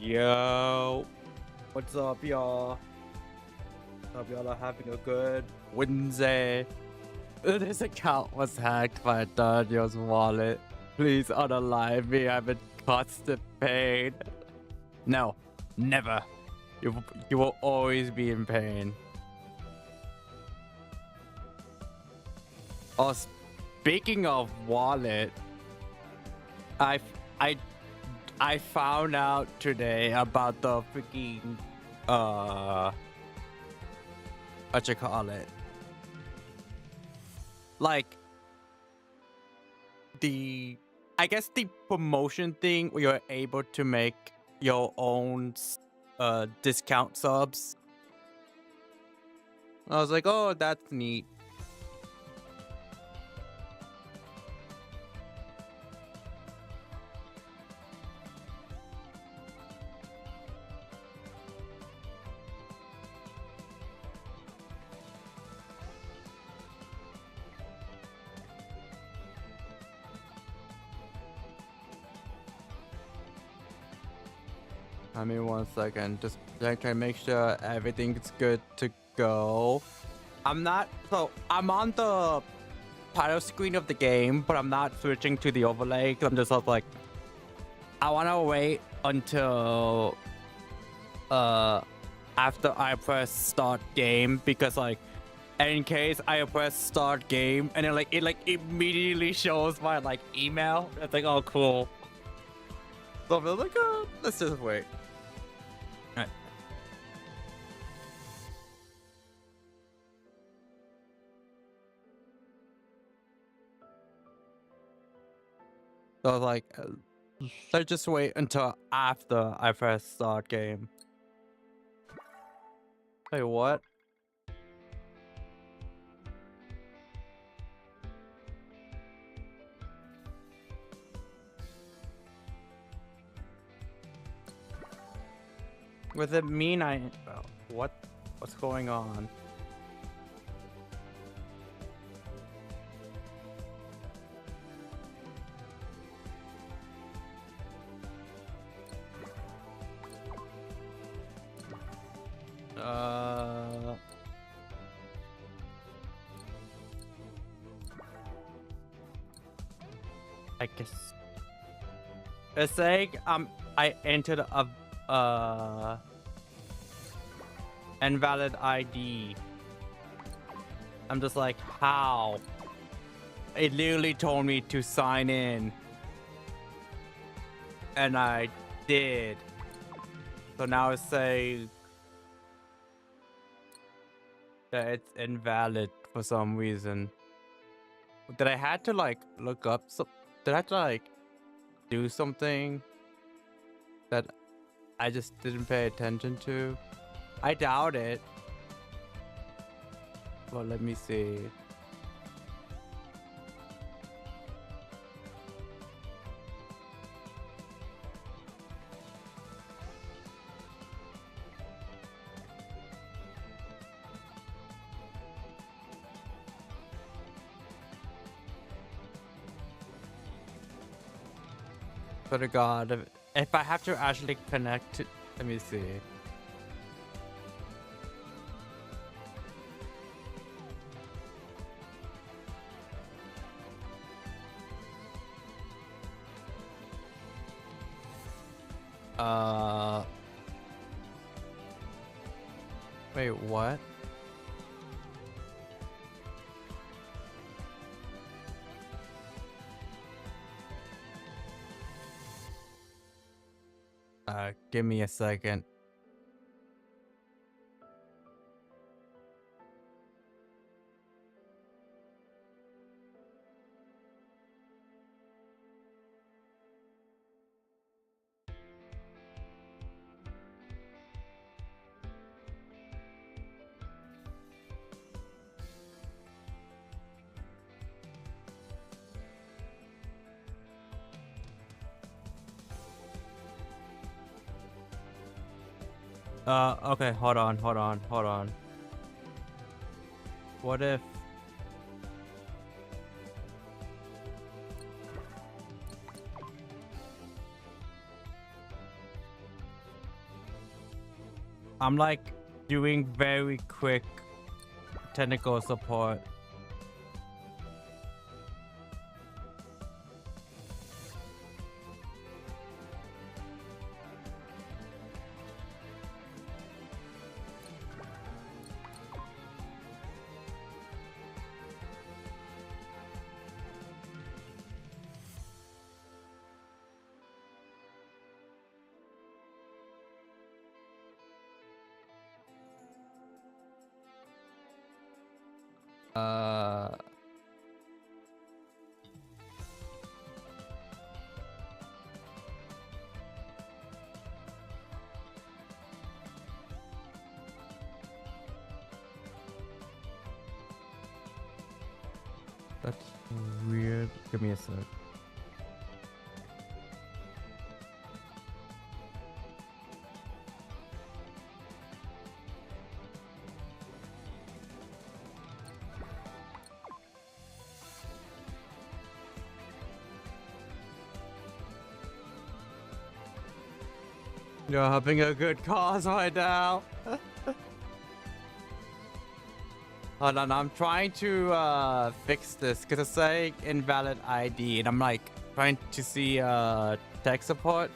Yo, what's up, y'all? Hope y'all are having a good Wednesday. This account was hacked by Daniel's wallet. Please unalive me. I'm in constant pain. No, never. You will always be in pain. Oh, speaking of wallet, I found out today about the freaking what you call it, like I guess the promotion thing where you're able to make your own discount subs. I was like, oh, that's neat. I mean, 1 second. Just trying to make sure everything's good to go. I'm on the title screen of the game, but I'm not switching to the overlay because I'm just like, I want to wait until after I press start game, because like in case I press start game and then it immediately shows my email. It's like, oh cool. So I'm like, oh, let's just wait. All right. So I was like, let's just wait until after I press start game. Wait, what? With it mean what's going on? I guess it's saying I entered a invalid ID. I'm just like, how? It literally told me to sign in, and I did. So now it's saying that it's invalid for some reason. Did I had to look up did I have to do something that I just didn't pay attention to? I doubt it. Well, let me see. Swear to God, if I have to actually connect, let me see. Wait, what? Give me a second. Okay, hold on. What if... I'm like doing very quick technical support. That's weird. Give me a sec. You're having a good cause right now. Hold on, I'm trying to fix this because it's saying invalid ID, and I'm like trying to see tech support.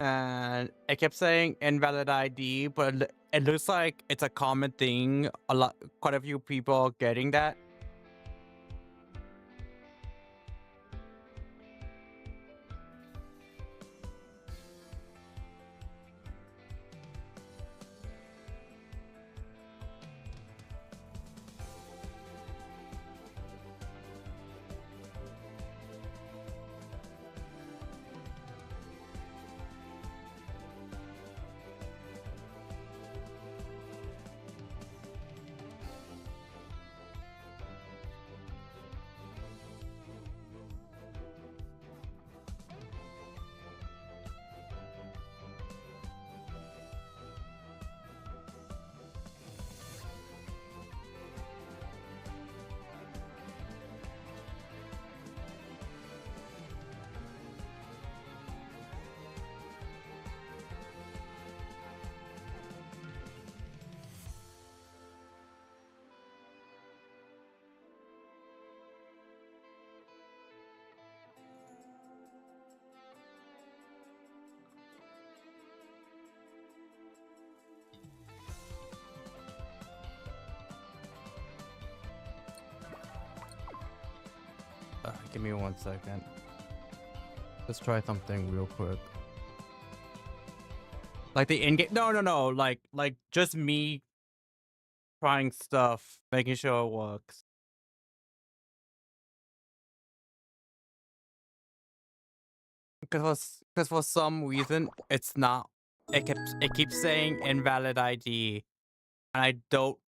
And it kept saying invalid ID, but it looks like it's a common thing. Quite a few people are getting that. Give me 1 second. Let's try something real quick. Like the in-game. No. Like just me trying stuff, making sure it works. Because for some reason it's not. It keeps saying invalid ID, and I don't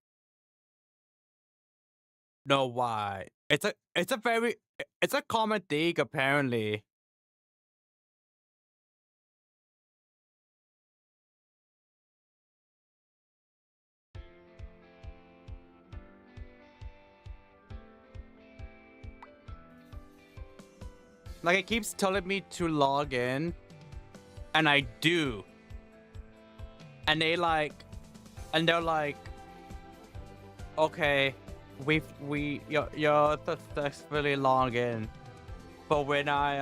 know why. It's a common thing apparently. Like it keeps telling me to log in, and I do. And they're like, okay, you're successfully logged in. But when I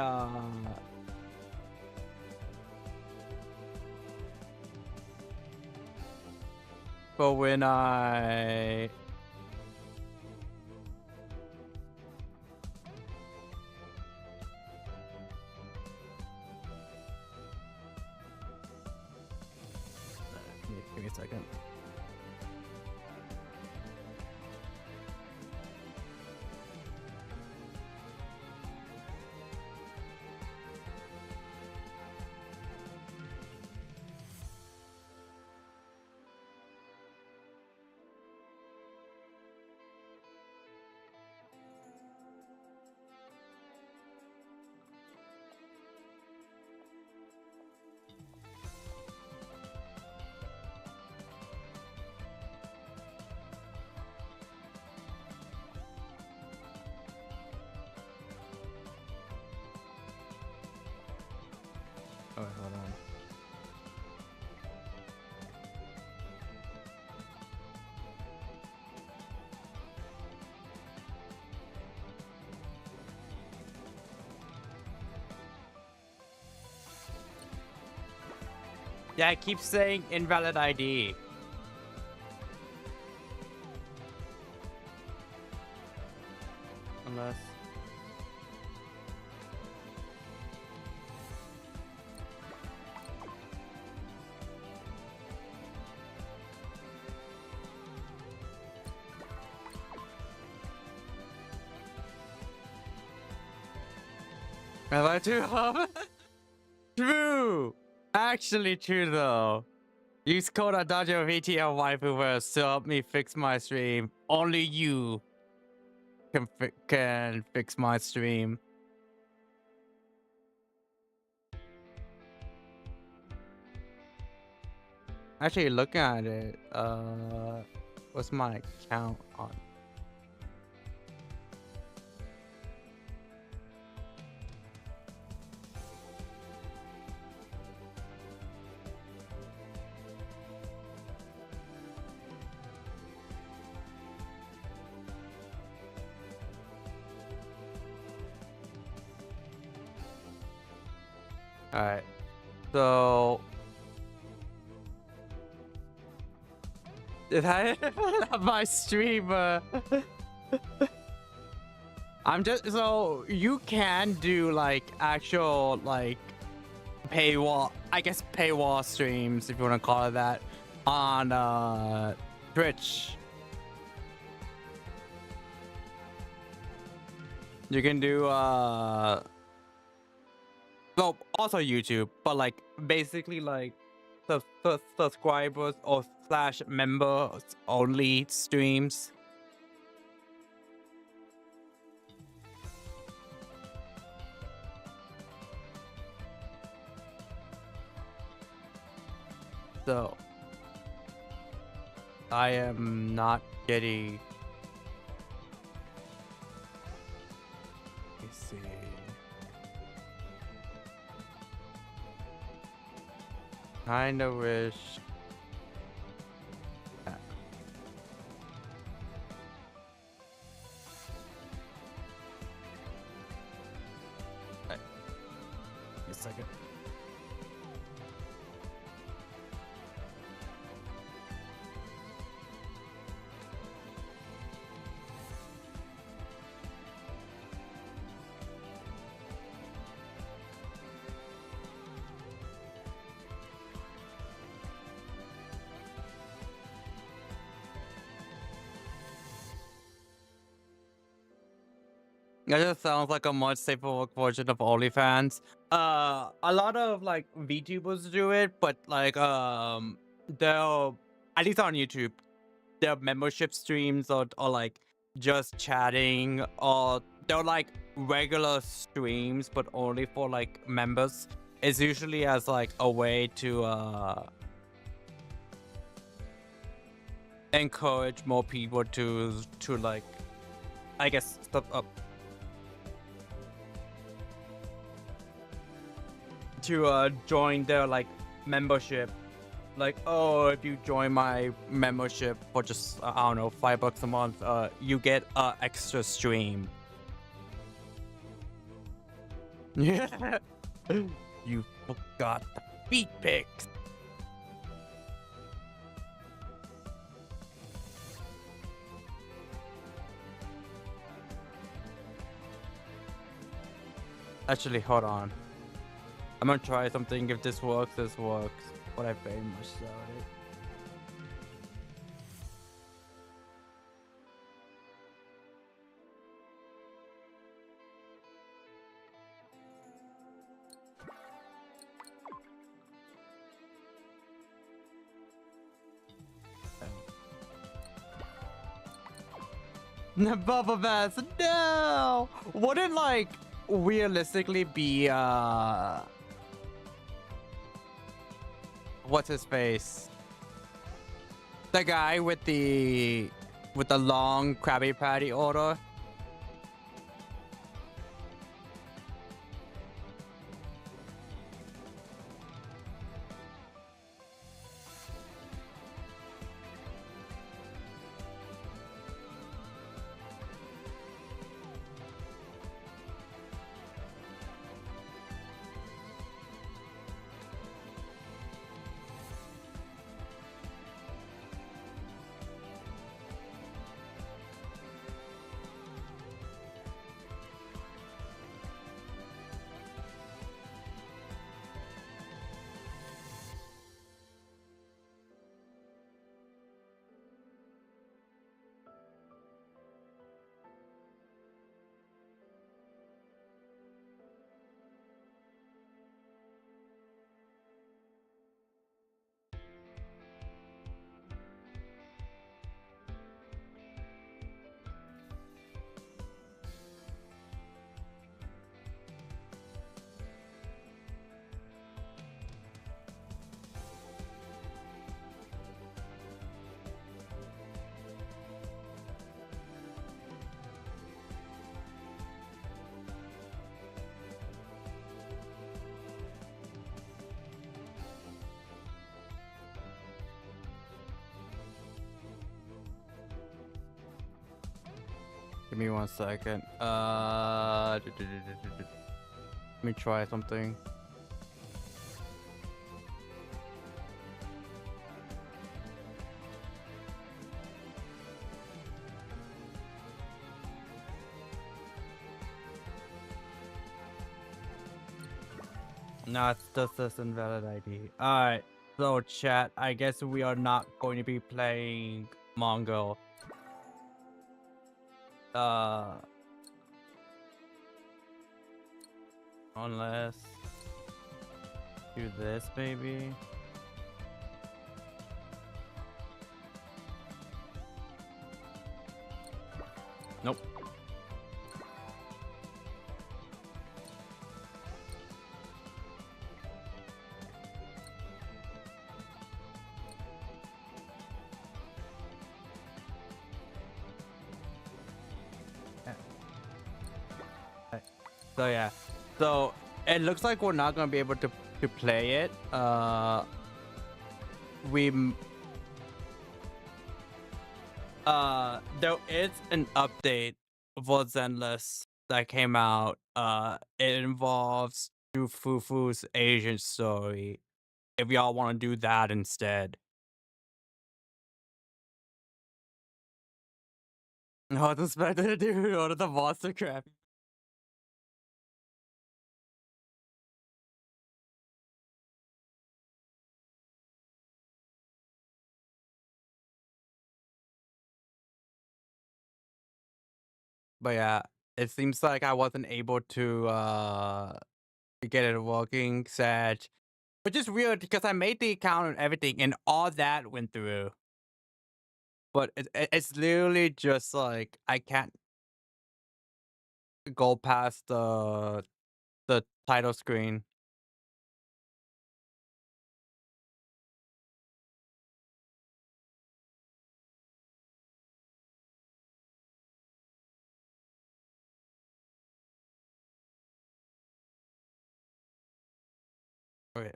give me a second. Oh, hold on. Yeah, it keeps saying invalid ID. Unless... Am I too hard? True! Actually true though. Use code Adagio VTL Waifuverse to help me fix my stream. Only you can fix my stream. Actually, looking at it, what's my account on? Alright, so if I have my streamer, I'm just so you can do like actual like paywall, I guess paywall streams if you want to call it that, on Twitch. You can do well, also YouTube, but like basically like the subscribers or slash members only streams. So I am not getting. Let's see. Kind of wish. Wait a second. That just sounds like a much safer version of OnlyFans. A lot of like VTubers do it, but like they'll, at least on YouTube, their membership streams or like just chatting, or they're like regular streams but only for like members. It's usually as like a way to encourage more people to like, I guess, step up. To join their like membership, like, oh, if you join my membership for just I don't know, $5 a month, you get extra stream. Yeah. You forgot the feet pics. Actually, hold on. I'm gonna try something. If this works, this works. But I very much doubt it. Bubble Bass, no! Wouldn't like realistically be what's his face? The guy with the long Krabby Patty order. Give me 1 second. Let me try something. No, it's just this invalid ID. Alright, so chat, I guess we are not going to be playing Mongo. Unless do this maybe. Nope. So yeah, so it looks like we're not gonna be able to play it. There is an update for Zenless that came out. It involves Jufufu'S Asian story. If y'all want to do that instead. I was expecting to do one of the monster crap. But yeah, it seems like I wasn't able to get it working, sad. Which is weird because I made the account and everything and all that went through. But it's literally just like I can't go past the title screen. Okay,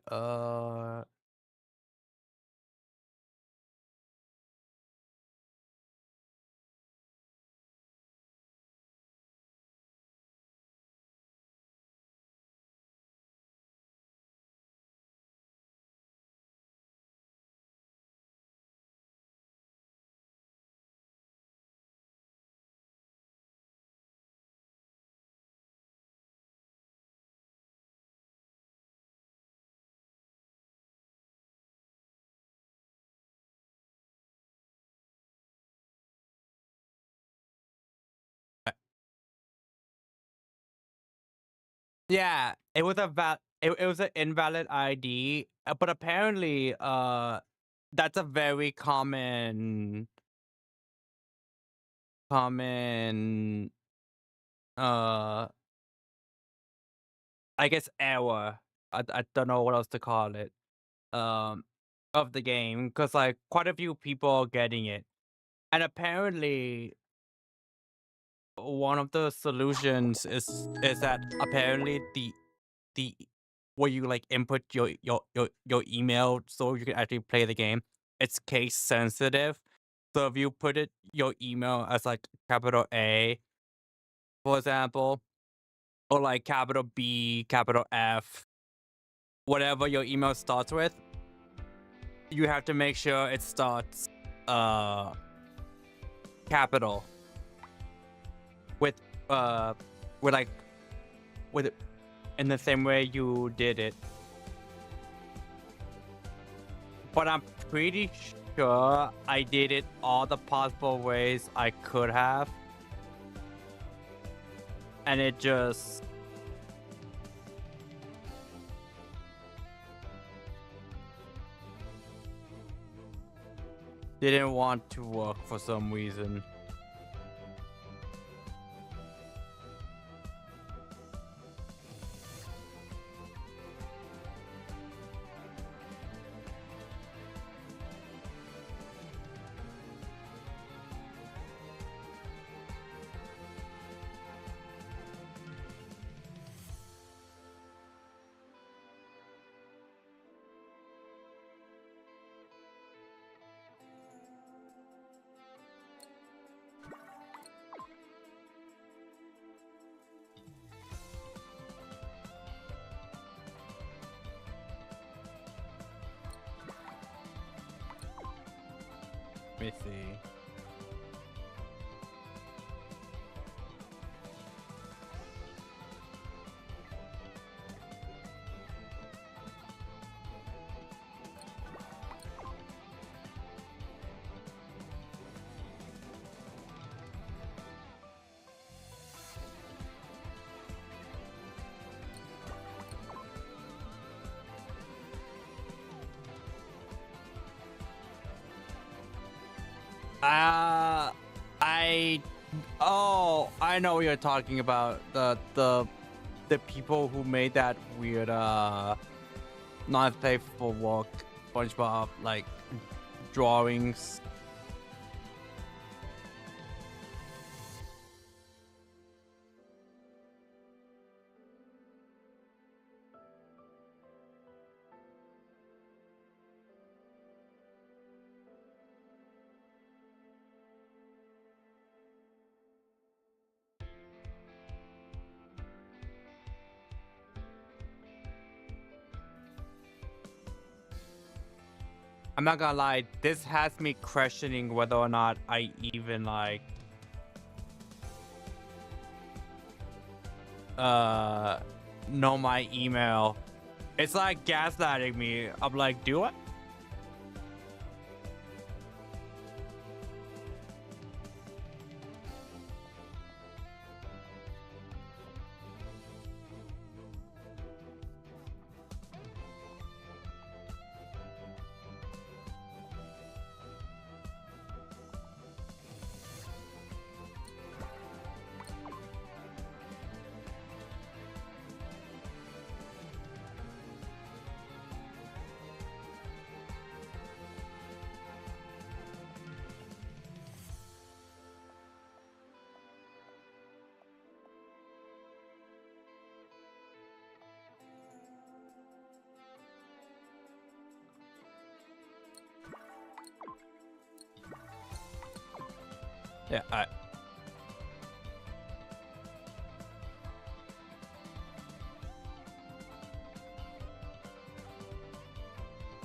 yeah, it was it was an invalid ID, but apparently that's a very common uh I guess error. I don't know what else to call it. Um of the game because like quite a few people are getting it. And apparently one of the solutions is that apparently the where you like input your email so you can actually play the game, it's case sensitive. So if you put it your email as like capital A, for example, or like capital B, capital F, whatever your email starts with, you have to make sure it starts capital with uh with like with it in the same way you did it. But I'm pretty sure I did it all the possible ways I could have. And it just didn't want to work for some reason. me see. I know what you're talking about. The people who made that weird not safe for work SpongeBob like drawings. I'm not gonna lie, this has me questioning whether or not I even like know my email. It's like gaslighting me. I'm like, do I?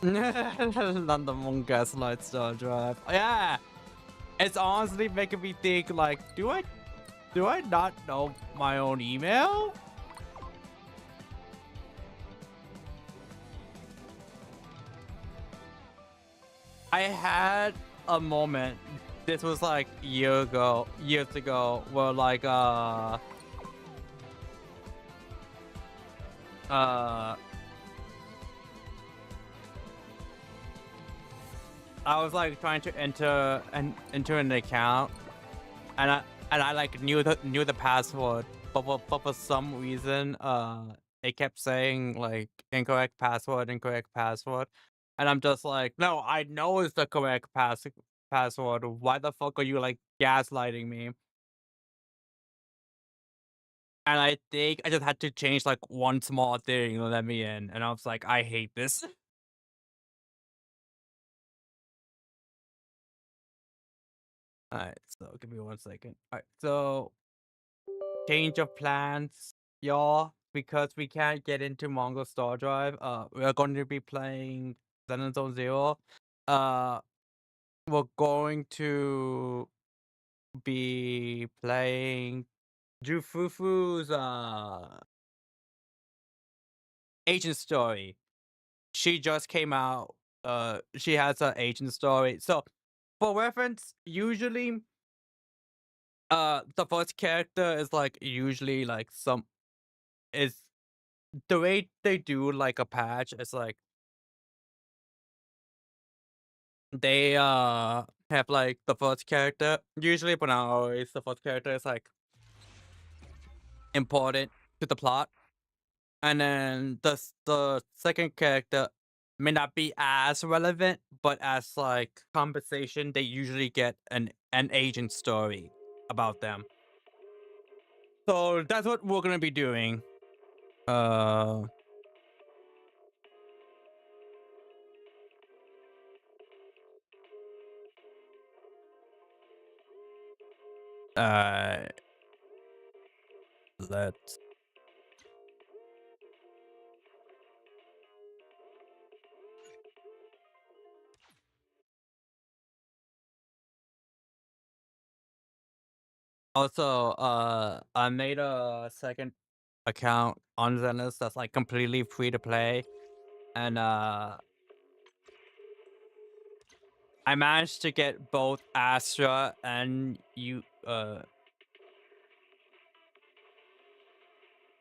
Yeah, not the Moon Gaslight Star Drive. Yeah, it's honestly making me think like, do I not know my own email? I had a moment. This was like years ago, where like I was like trying to enter an account, and I like knew the password, but for some reason it kept saying like incorrect password, and I'm just like, no, I know it's the correct password. Why the fuck are you like gaslighting me? And I think I just had to change like one small thing to let me in, and I was like, I hate this. All right, so give me 1 second. All right, so change of plans, y'all, because we can't get into Mongo Star Drive. We're going to be playing Zen Zone Zero. Uh, we're going to be playing Jufufu'S agent story. She just came out. She has an agent story. So, for reference, usually, the first character is like usually like some is the way they do like a patch is like they have like the first character usually, but not always. The first character is like important to the plot, and then the second character may not be as relevant, but as like compensation, they usually get an agent story about them. So that's what we're gonna be doing. Uh, uh, let's Also, I made a second account on Zenless that's like completely free to play, and I managed to get both Astra and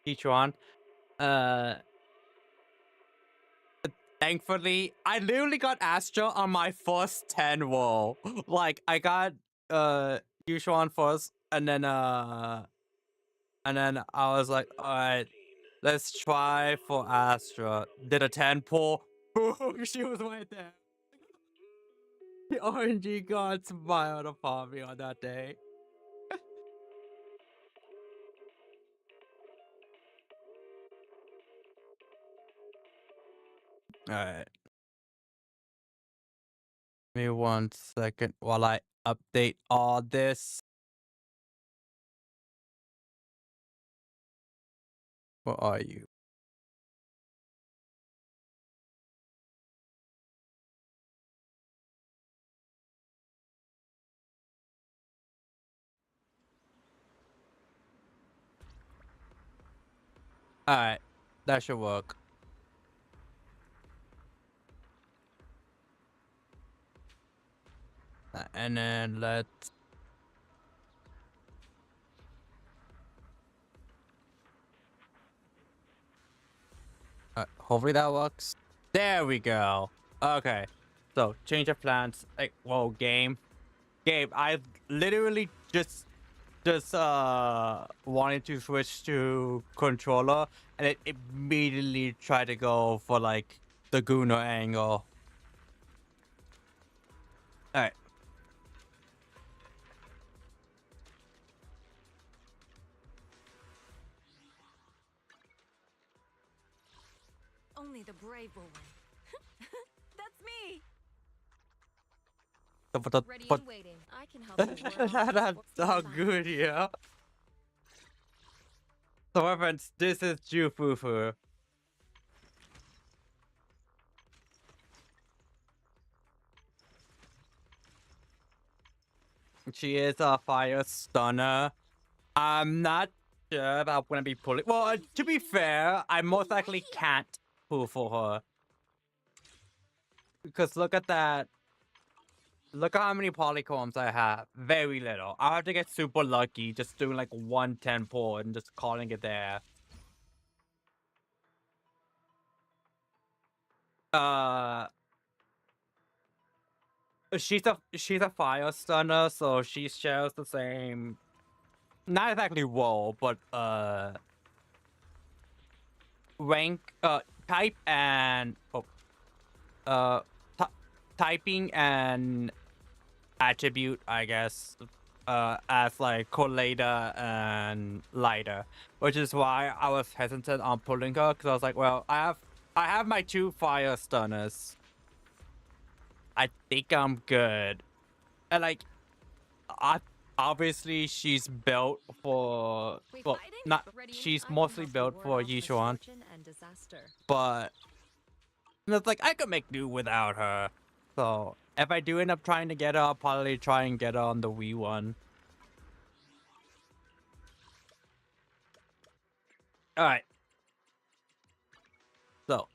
Sichuan. Uh, Thankfully, I literally got Astra on my first 10 roll. Like I got Sichuan first, and then I was like, all right, let's try for Astra. Did a 10 pull. Boom, she was right there. The RNG god smiled upon me on that day. Alright. Give me 1 second while I update all this. Where are you? Alright. That should work. And then let's... hopefully that works. There we go. Okay. So, change of plans. Like, whoa, game. Gabe, I literally just wanted to switch to controller, and it immediately tried to go for like the Gunnar angle. Alright. Only the brave will win. That's me. Ready and waiting. I can help you. That's so good, yeah. So my friends, this is Jufufu. She is a fire stunner. I'm not sure if I'm gonna be pulling. Well, to be fair, I most likely can't pull for her. Because look at that. Look at how many polycombs I have. Very little. I have to get super lucky just doing like 110 pull and just calling it there. She's a fire stunner, so she shares the same, not exactly role, but rank, type and typing and attribute, I guess, as like collator and lighter, which is why I was hesitant on pulling her, because I was like, well, I have my 2 fire stunners. I think I'm good. And like, obviously she's built for, well, not, she's mostly built for Yishuan, but it's like I could make do without her. So if I do end up trying to get her, I'll probably try and get her on the Wii one. Alright. So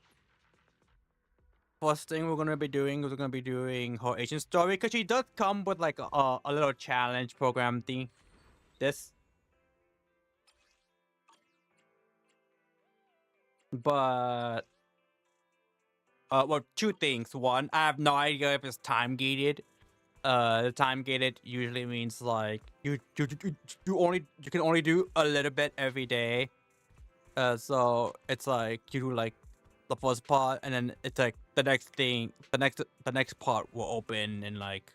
first thing we're gonna be doing her agent story, because she does come with like a little challenge program thing. But well, 2 things. One, I have no idea if it's time gated. Time gated usually means like you can only do a little bit every day. So it's like you do like the first part, and then it's like the next part will open in like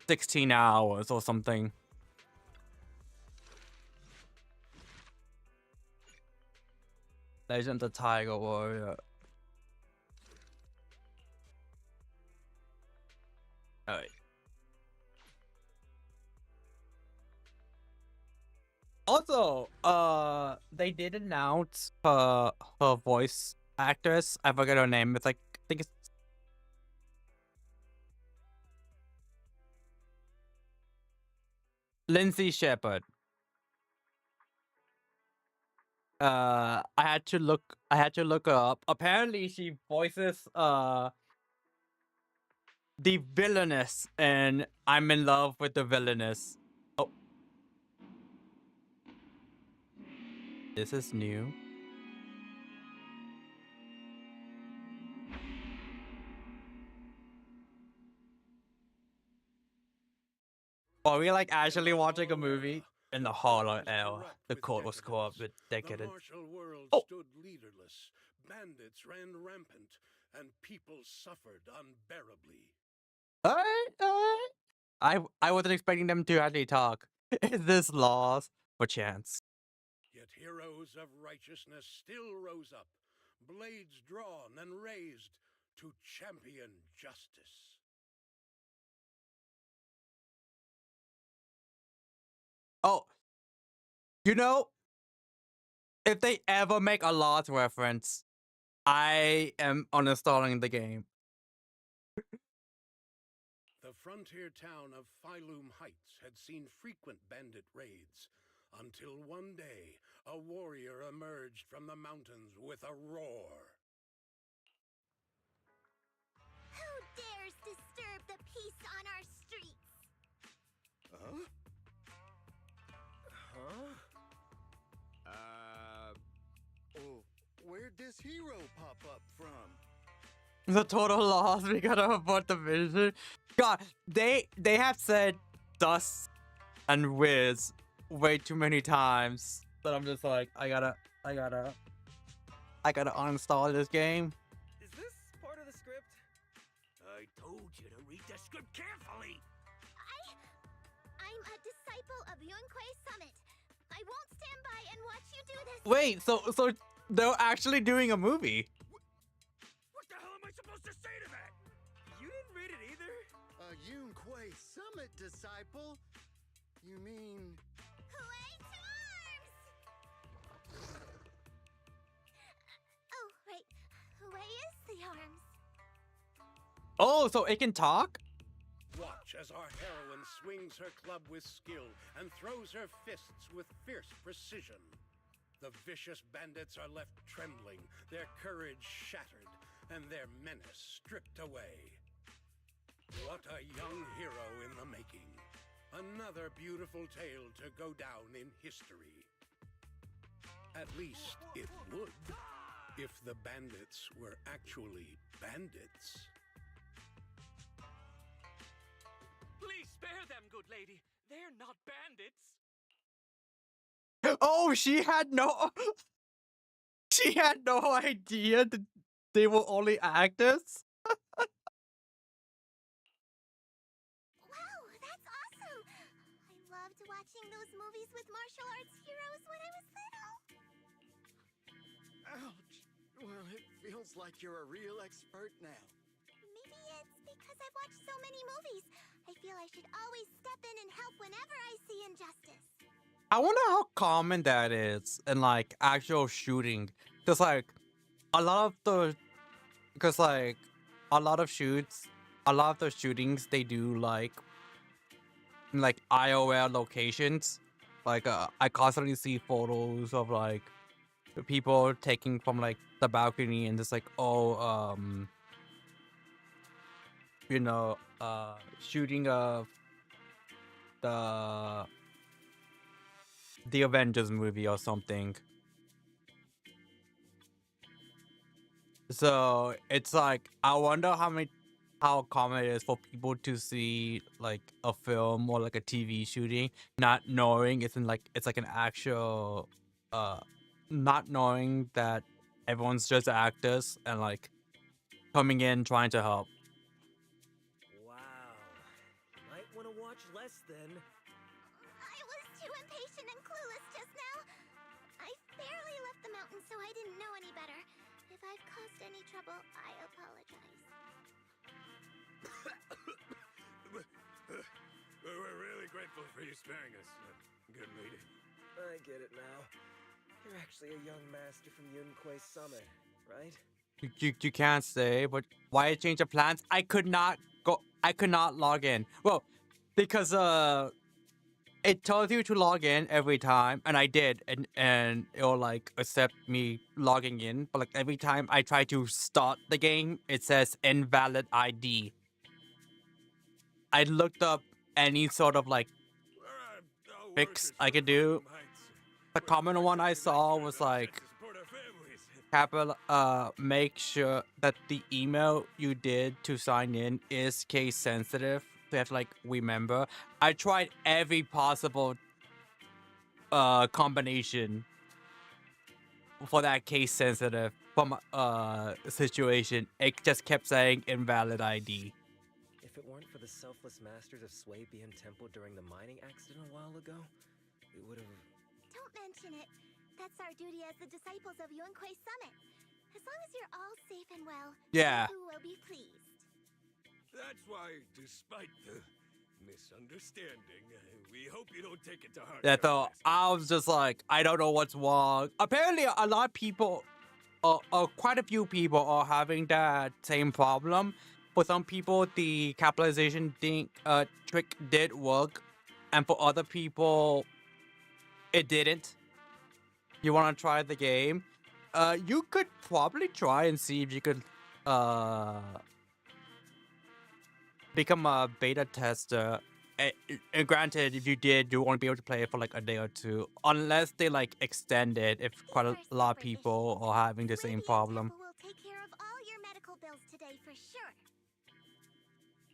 16 hours or something. Legend of the Tiger Warrior. Alright. Also, they did announce her voice actress. I forget her name. It's like, I think it's Lindsay Shepherd. I had to look her up. Apparently she voices the villainess, and I'm in love with the villainess. Oh, this is new. Are we like actually watching a movie? In the hollow hour, the court was corrupted, decadent. The martial world Oh. stood leaderless. Bandits ran rampant, and people suffered unbearably. Alright. I wasn't expecting them to actually talk. Is this laws for chance? Yet heroes of righteousness still rose up, blades drawn and raised to champion justice. Oh, you know, if they ever make a laws reference, I am uninstalling the game. The frontier town of Phylum Heights had seen frequent bandit raids, until one day a warrior emerged from the mountains with a roar. Who dares disturb the peace on our streets? Huh? Oh, where'd this hero pop up from? The total loss. We gotta abort the mission. God, they have said Dust and Wiz way too many times that I'm just like, I gotta uninstall this game. Is this part of the script? I told you to read the script carefully. I'm a disciple of Yunquei Summit. I won't stand by and watch you do this. Wait, so they're actually doing a movie? What the hell am I supposed to say to that? You didn't read it either? A Yunquei Summit disciple? You mean... Huey to arms! Oh, right. Huey is the arms. Oh, so it can talk? Watch as our heroine swings her club with skill and throws her fists with fierce precision. The vicious bandits are left trembling, their courage shattered, and their menace stripped away. What a young hero in the making. Another beautiful tale to go down in history. At least it would, if the bandits were actually bandits. Please spare them, good lady. They're not bandits. Oh, she had no idea that they were only actors. Wow, that's awesome! I loved watching those movies with martial arts heroes when I was little. Ouch! Well, it feels like you're a real expert now. Maybe it's because I've watched so many movies. I feel I should always step in and help whenever I see injustice. I wonder how common that is in like actual shooting. Cause like a lot of the shootings they do like IOL locations. Like I constantly see photos of like the people taking from like the balcony and just like shooting of the Avengers movie or something. So it's like I wonder how common it is for people to see like a film or like a TV shooting, not knowing it's like an actual not knowing that everyone's just actors and like coming in trying to help. Wow. Might want to watch less then. I was too impatient and clueless just now. I barely left the mountain, so I didn't know any better. If I've caused any trouble, I apologize. We're really grateful for you sparing us, good lady. I get it now. You're actually a young master from Yunquei Summit, right? You can't say, but why change the plans? I could not log in. Well, because it tells you to log in every time, and I did, and it'll like accept me logging in. But like every time I try to start the game, it says invalid ID. I looked up any sort of like fix I could do. The common one I saw was like make sure that the email you did to sign in is case sensitive. So you have to like remember. I tried every possible combination for that case sensitive from situation. It just kept saying invalid ID. If it weren't for the selfless masters of Swabian Temple during the mining accident a while ago, we would have... Don't mention it. That's our duty as the disciples of Yunkui Summit. As long as you're all safe and well, Yeah. Jufu will be pleased. That's why, despite the misunderstanding, we hope you don't take it to heart. Yeah, so I was just like, I don't know what's wrong. Apparently, a lot of people, quite a few people are having that same problem. For some people, the capitalization trick did work, and for other people, it didn't. You want to try the game? You could probably try and see if you could become a beta tester. And granted, if you did, you won't be able to play it for like a day or two, unless they like extend it. If quite a lot of people are having the same problem. Will take care of all your medical bills today for sure.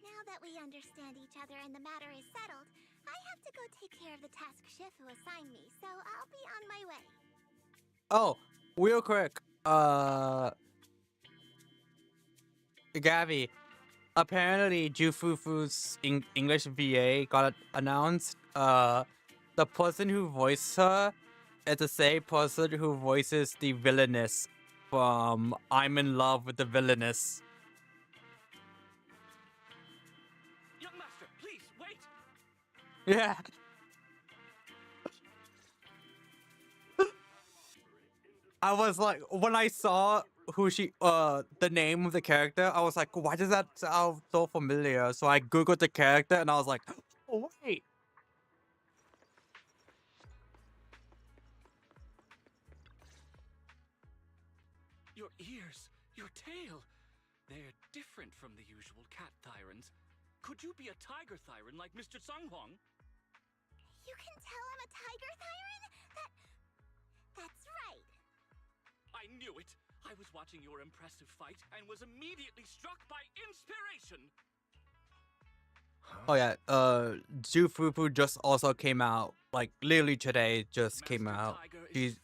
Now that we understand each other and the matter is settled, I have to go take care of the task Shifu assigned me, so I'll be on my way. Oh, real quick, Gabby, apparently Jufufu'S English VA got announced. The person who voiced her is the same person who voices the villainess from I'm in Love with the Villainess. Young master, please wait. Yeah. I was like, when I saw who the name of the character, I was like, why does that sound so familiar? So I googled the character and I was like, oh wait. Your ears, your tail, they're different from the usual cat thyrans. Could you be a tiger thyran like Mr. Sunghuang? You can tell I'm a tiger thyran? That's right. I knew it! I was watching your impressive fight and was immediately struck by inspiration! Oh yeah, Jufufu just also came out, like literally today just came out.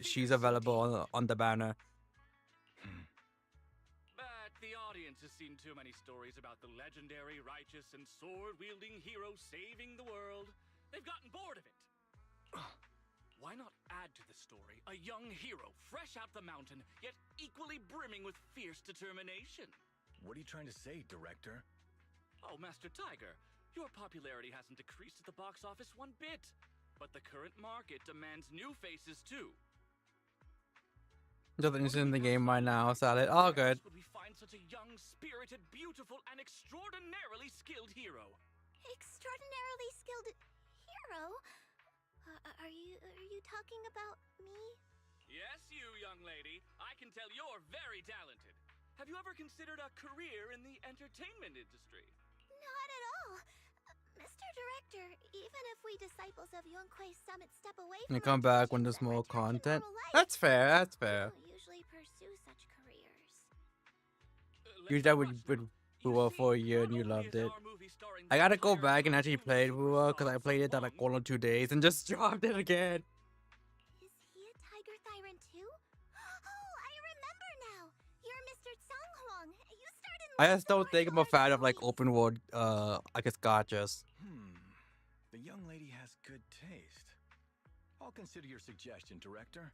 She's available on the banner. But the audience has seen too many stories about the legendary, righteous, and sword-wielding hero saving the world. They've gotten bored of it. Why not add to the story a young hero fresh out the mountain, yet equally brimming with fierce determination? What are you trying to say, Director? Oh, Master Tiger, your popularity hasn't decreased at the box office one bit. But the current market demands new faces too. Nothing's in the game right now, Salad. All good. Would we find such a young, spirited, beautiful, and extraordinarily skilled hero? Extraordinarily skilled hero? Are you talking about me? Yes, you, young lady. I can tell you're very talented. Have you ever considered a career in the entertainment industry? Not at all. Mr. Director, even if we disciples of Yunkui Summit step away from You come back when there's more content. That's fair. That's fair. we don't usually pursue such careers. You did that with Bua for a year and you loved it. I gotta go back and actually play Bua because I played it that like 1 or 2 days and just dropped it again. Is he a tiger thyran too? Oh, I remember now. You're Mr. Sunghuang. You started. I just don't think I'm a fan of like open world, I guess gotchas. The young lady has good taste. I'll consider your suggestion, Director.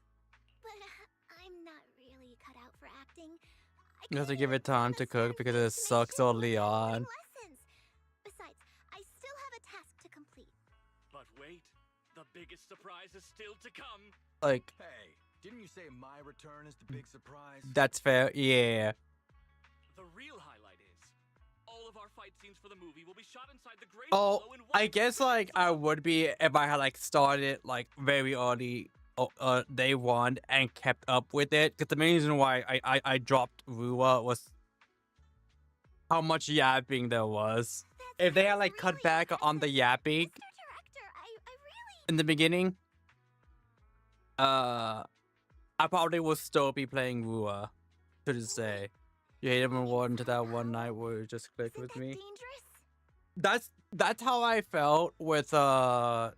But I'm not really cut out for acting. You have to give it time to cook because it sucks early on. Besides, I still have a task to complete. But wait, the biggest surprise is still to come. Like, Hey, didn't you say my return is the big surprise? that's fair. Yeah. The real highlight is all of our fight scenes for the movie will be shot inside the Great Oh, Hollow in one I guess like I would be if I had like started like very early, day one and kept up with it. Because the main reason why I dropped Rua was how much yapping there was. If they had like cut back on the yapping Mr. Director, I really... in the beginning, I probably would still be playing Rua to this day. You hate him and warden to that one night where you just clicked Isn't with that me. dangerous? That's how I felt with Tears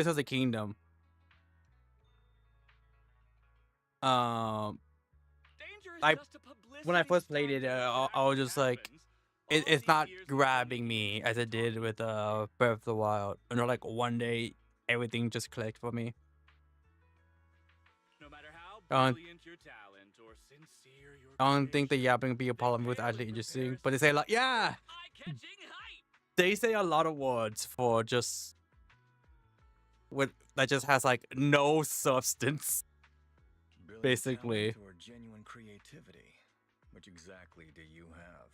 of the Kingdom. Danger is I just a when I publicity first played stunt it, that I was just like, happens. All it's these not years of grabbing media me as it did with Breath of the Wild. You know, like one day everything just clicked for me. No matter how I brilliant your talent or sincere your don't think the creation, yapping be a they problem with barely actually interesting, prepare but they say like, yeah, eye-catching hype. they say a lot of words for just with that just has like no substance. Brilliant Basically. talent or genuine creativity? Which exactly do you have?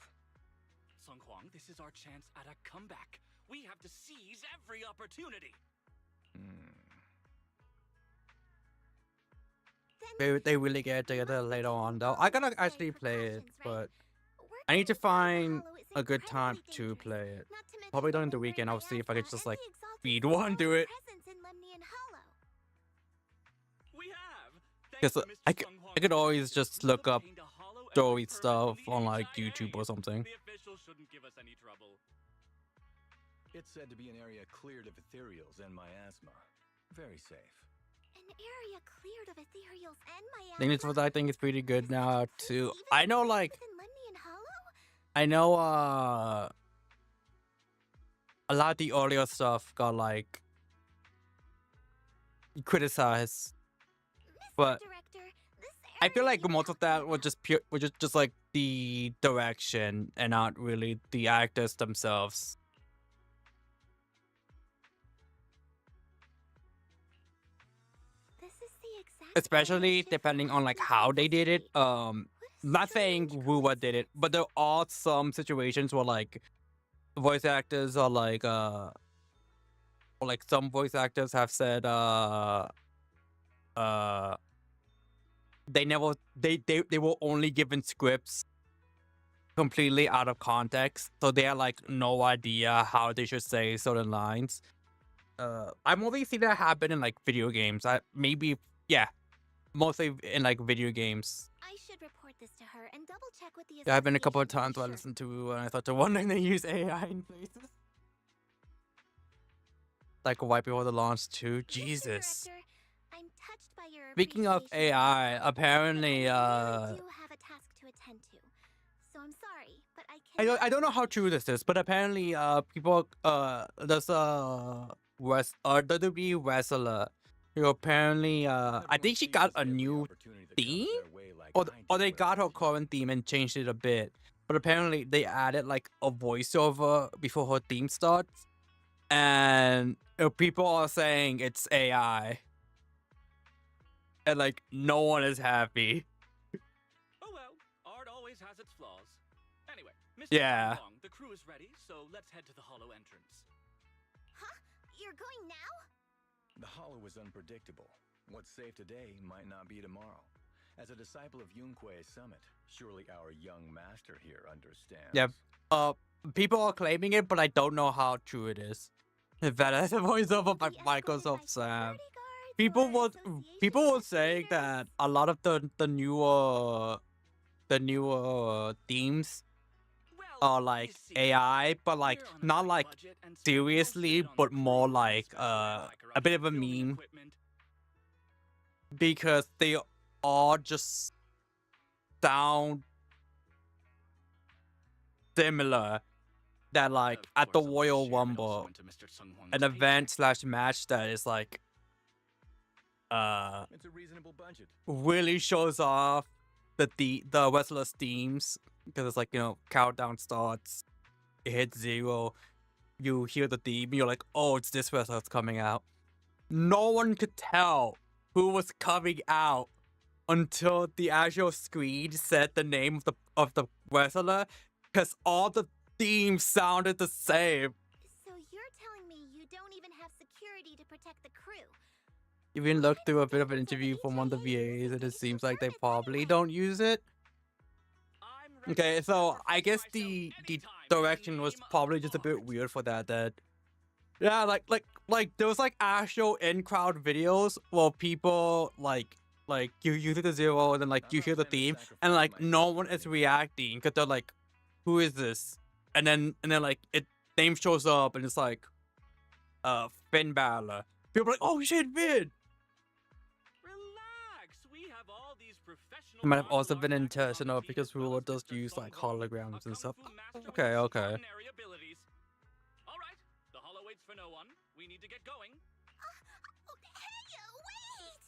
Sung Huang, this is our chance at a comeback. We have to seize every opportunity. They really get together later on though. I gotta actually play it, but I need to find a good time to play it. Probably during the weekend. I'll see if I could just like feed one to it. We have. Because I could always just look up story stuff on like YouTube or something. The officials shouldn't give us any trouble. It's said to be an area cleared of ethereals and miasma. Very safe. An area cleared of ethereals and miasma. Thing is, what I think is pretty good now too. I know like Within Lemnian Hollow? I know a lot of the earlier stuff got like criticized, but Director, this I feel area like you most of have that was just pure, was just like the direction and not really the actors themselves. This is the exact Especially area depending on like Shifu how they did it. What a Not saying strange Wuwa did it, but there are some situations where like voice actors are like or like some voice actors have said they were only given scripts completely out of context, so they had like no idea how they should say certain lines. I've only seen that happen in like video games. Mostly in like video games. I should report this to her and double check with the There have been a couple of association times to be where I sure. listened to and I thought they're wondering they use AI in places. Like right before the launch too. Mr. Jesus. Director, I'm touched by your Speaking of appreciation for AI, this, apparently but I really do have a task to attend to. So I'm sorry, but I don't know how true this is, but apparently people there's a WWE wrestler who apparently I think she got a new theme or they got her current theme and changed it a bit. But apparently they added like a voiceover before her theme starts, and people are saying it's AI, and like no one is happy. Oh well, art always has its flaws. Anyway, Mr. Yeah. Long, the crew is ready, so let's head to the hollow entrance. Huh? You're going now? The Hollow is unpredictable. What's safe today might not be tomorrow. As a disciple of Yunque's summit, surely our young master here understands. Yep. People are claiming it, but I don't know how true it is. If that is a voiceover by Be escorted by Microsoft Sam. security guards or People were association saying leaders? that a lot of the newer themes Well, are you like see, AI, but like we're on a not tight like budget and spend most of seriously, it on but the more crew, like especially a bit of a filming meme equipment. because they all just sound similar. That like Of at the course, I'll Royal share it also Rumble, into Mr. Sung Hwang's an paycheck. event slash match that is like It's a reasonable budget. really shows off the wrestler's themes because it's like, you know, countdown starts, it hits 0, you hear the theme, you're like, oh, it's this wrestler that's coming out. No one could tell who was coming out until the actual screen said the name of the wrestler. because all the themes sounded the same. So you're telling me you don't even have security to protect the crew? Even looked through a bit of an interview from one of the VAs, and it seems like they probably don't use it. Okay, so I guess the direction was probably just a bit weird for that. Yeah, like there was like actual in-crowd videos where people like you hit the zero and then like you hear the theme and like no one is reacting because they're like, who is this? And then like it name shows up and it's like Finn Balor. People are like, oh shit, Finn! Relax. We have all these professional. It might have also been intentional because Ruler does use like holograms and stuff. Okay. All right, the hollow waits for no one. We need to get going. Hey, wait!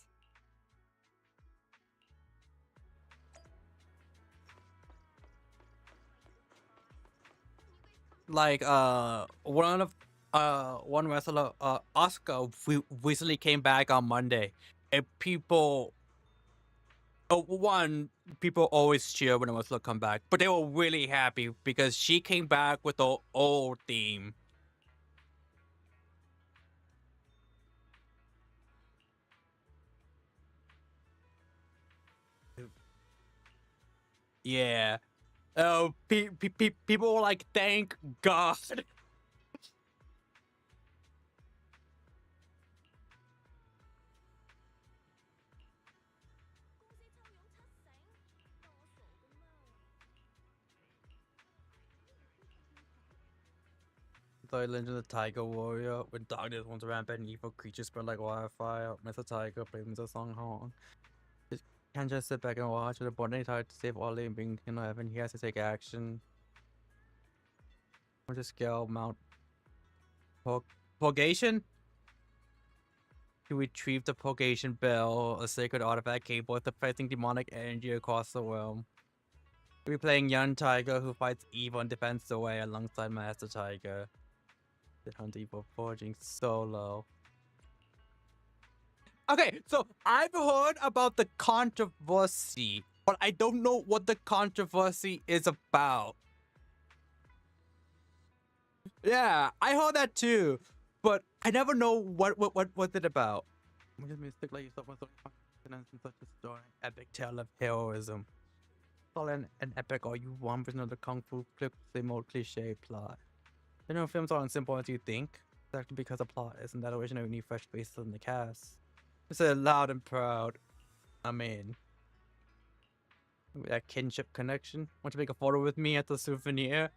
Like one wrestler Oscar recently came back on Monday, and people always cheer when a wrestler come back, but they were really happy because she came back with the old theme. Yeah. Oh, people were like, thank God. The Legend of the Tiger Warrior, when darkness wants to rampant and evil creatures spread like wildfire, Mr. Tiger blames the song horn. Just can't just sit back and watch. The body tried to save Ollie and bring him to heaven. He has to take action. Or just scale mount purgation? To retrieve the purgation bell, a sacred artifact capable of suppressing demonic energy across the realm. We'll be playing young Tiger who fights evil and defends the way alongside Master Tiger. The hunt evil forging solo. Okay, so I've heard about the controversy, but I don't know what the controversy is about. Yeah, I heard that too, but I never know what it about. Mystic like yourself with such a story, epic tale of heroism. All an epic all you want version of the kung fu flip same old cliche plot. You know, films aren't simple as you think. It's actually because the plot isn't that original. We need fresh faces in the cast. It's loud and proud. I mean, that kinship connection. Want to make a photo with me at the souvenir?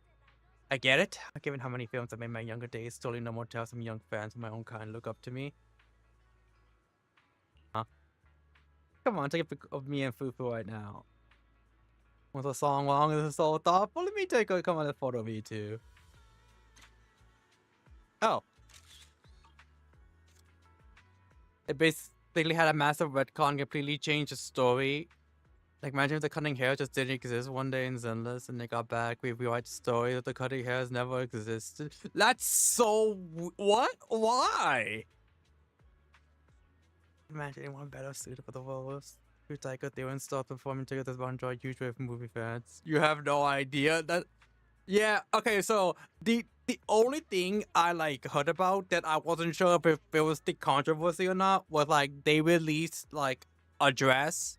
I get it. Given how many films I made in my younger days, totally no more tell some young fans of my own kind look up to me. Huh? Come on, take a pic of me and Fufu right now. Was a song long and so thoughtful? Let me take a photo of you too. Oh. It basically had a massive retcon, completely changed the story. Like, imagine if the cutting hair just didn't exist one day in Zenless and they got back. We rewrite the story that the cutting hairs never existed. That's so... What? Why? Imagine anyone better suited for the roles. Who Tiger they were installed performing together as one joy huge wave movie fans. You have no idea that... Yeah, okay, so the only thing I like heard about that I wasn't sure if it was the controversy or not was like they released like a dress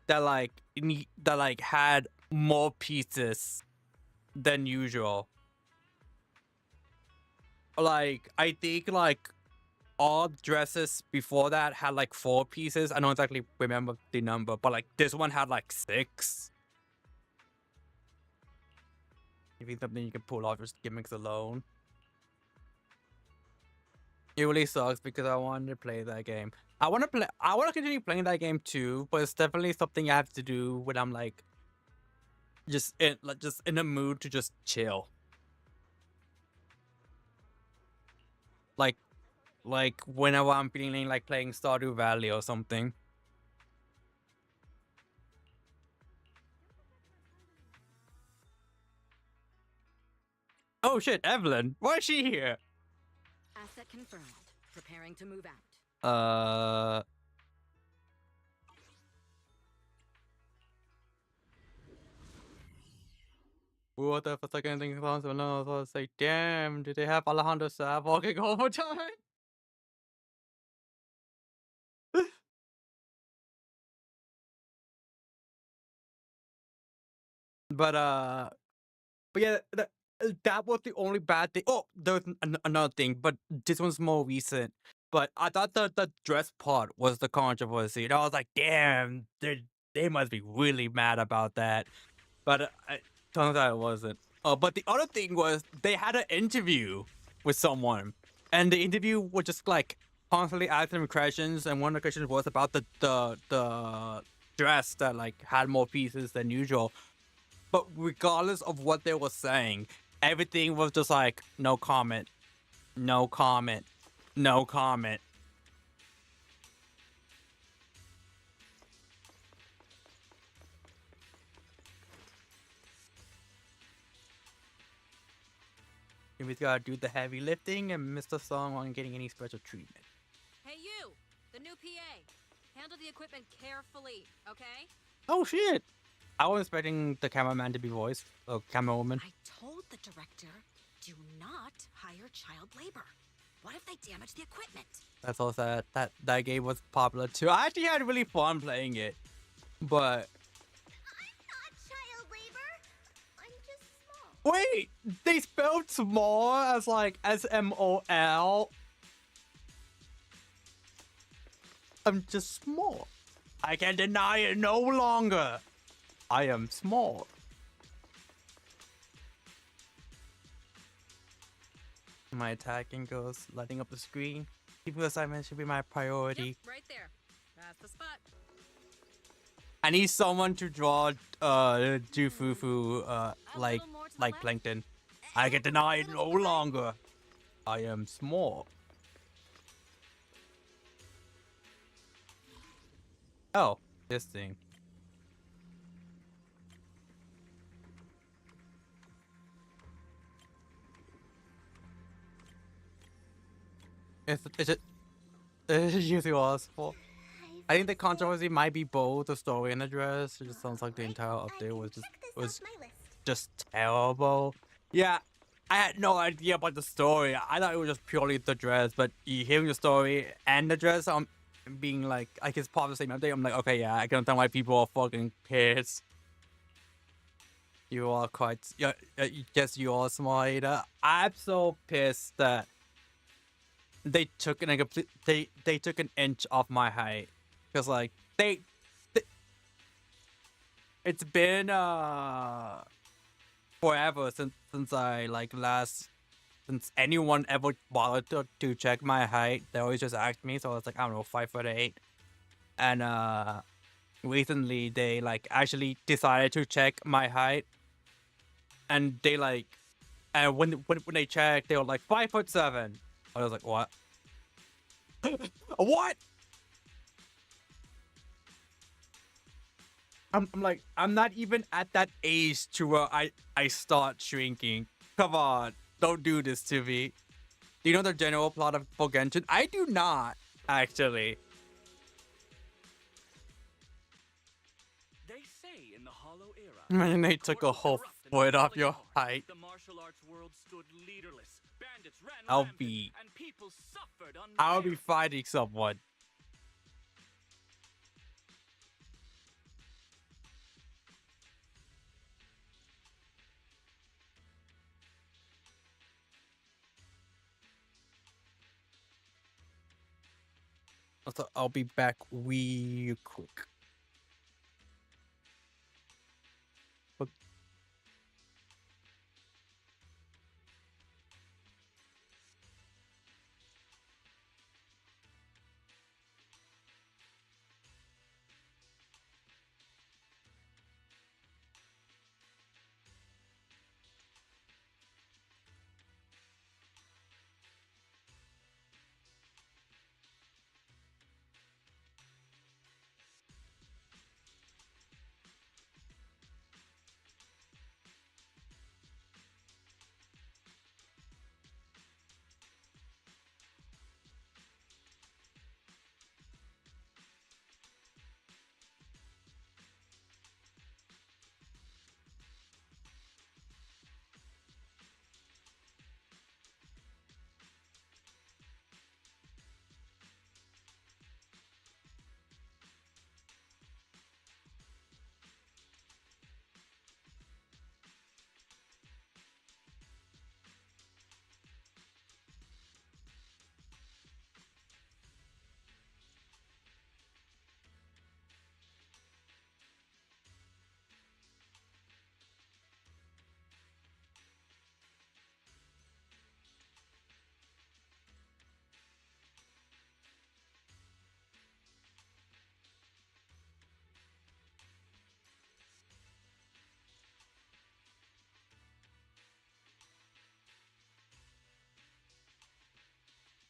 that like had more pieces than usual. Like I think like all dresses before that had like 4 pieces. I don't exactly remember the number, but like this one had like 6. Maybe something you can pull off just gimmicks alone. It really sucks because I wanted to play that game. I want to continue playing that game too, but it's definitely something I have to do when I'm like just in a mood to just chill. Like whenever I'm feeling like playing Stardew Valley or something. Oh shit, Evelyn, why is she here? Asset confirmed. Preparing to move out. We were there for second thing songs, and I was like, damn, did they have Alejandro Sav walking overtime? But but yeah, that was the only bad thing. Oh, there was another thing, but this one's more recent. But I thought the dress part was the controversy. And I was like, damn, they must be really mad about that. But turns out it wasn't. But the other thing was they had an interview with someone, and the interview was just like constantly asking them questions, and one of the questions was about the dress that like had more pieces than usual. But regardless of what they were saying, everything was just like no comment, no comment, no comment. Jimmy's gotta do the heavy lifting and miss the song on getting any special treatment. Hey, you, the new PA. Handle the equipment carefully, okay? Oh shit! I was expecting the cameraman to be voiced, or camerawoman. I told the director, do not hire child labor. What if they damage the equipment? That's all sad. That game was popular too. I actually had really fun playing it, but I'm not child labor. I'm just small. wait, they spelled small as like SMOL. I'm just small. I can deny it no longer. I am small. My attacking goes lighting up the screen. People assignment should be my priority. Yep, right there. That's the spot. I need someone to draw Jufufu like plankton. I can deny it no longer. I am small. Oh, this thing. It's usually possible. I think the controversy might be both the story and the dress. It just sounds like the entire update was just terrible. Yeah, I had no idea about the story. I thought it was just purely the dress, but hearing the story and the dress, I'm being like, I guess part of the same update. I'm like, okay, yeah, I can understand why people are fucking pissed. You are quite, yeah, yes, you are smart. I'm so pissed that they took they took an inch off my height, because like they it's been forever since I like since anyone ever bothered to check my height. They always just asked me, so I was like, I don't know, 5'8", and recently they like actually decided to check my height, and they like, and when they checked, they were like 5'7". I was like, what? What? I'm like, I'm not even at that age to where I start shrinking. Come on, don't do this to me. Do you know the general plot of Genshin? I do not, actually. They say in the Hollow Era, Man, they took a whole foot off your height. The martial arts world stood leaderless. Bandits ran I'll rampant, be and people suffered I'll be fighting someone. So I'll be back real quick.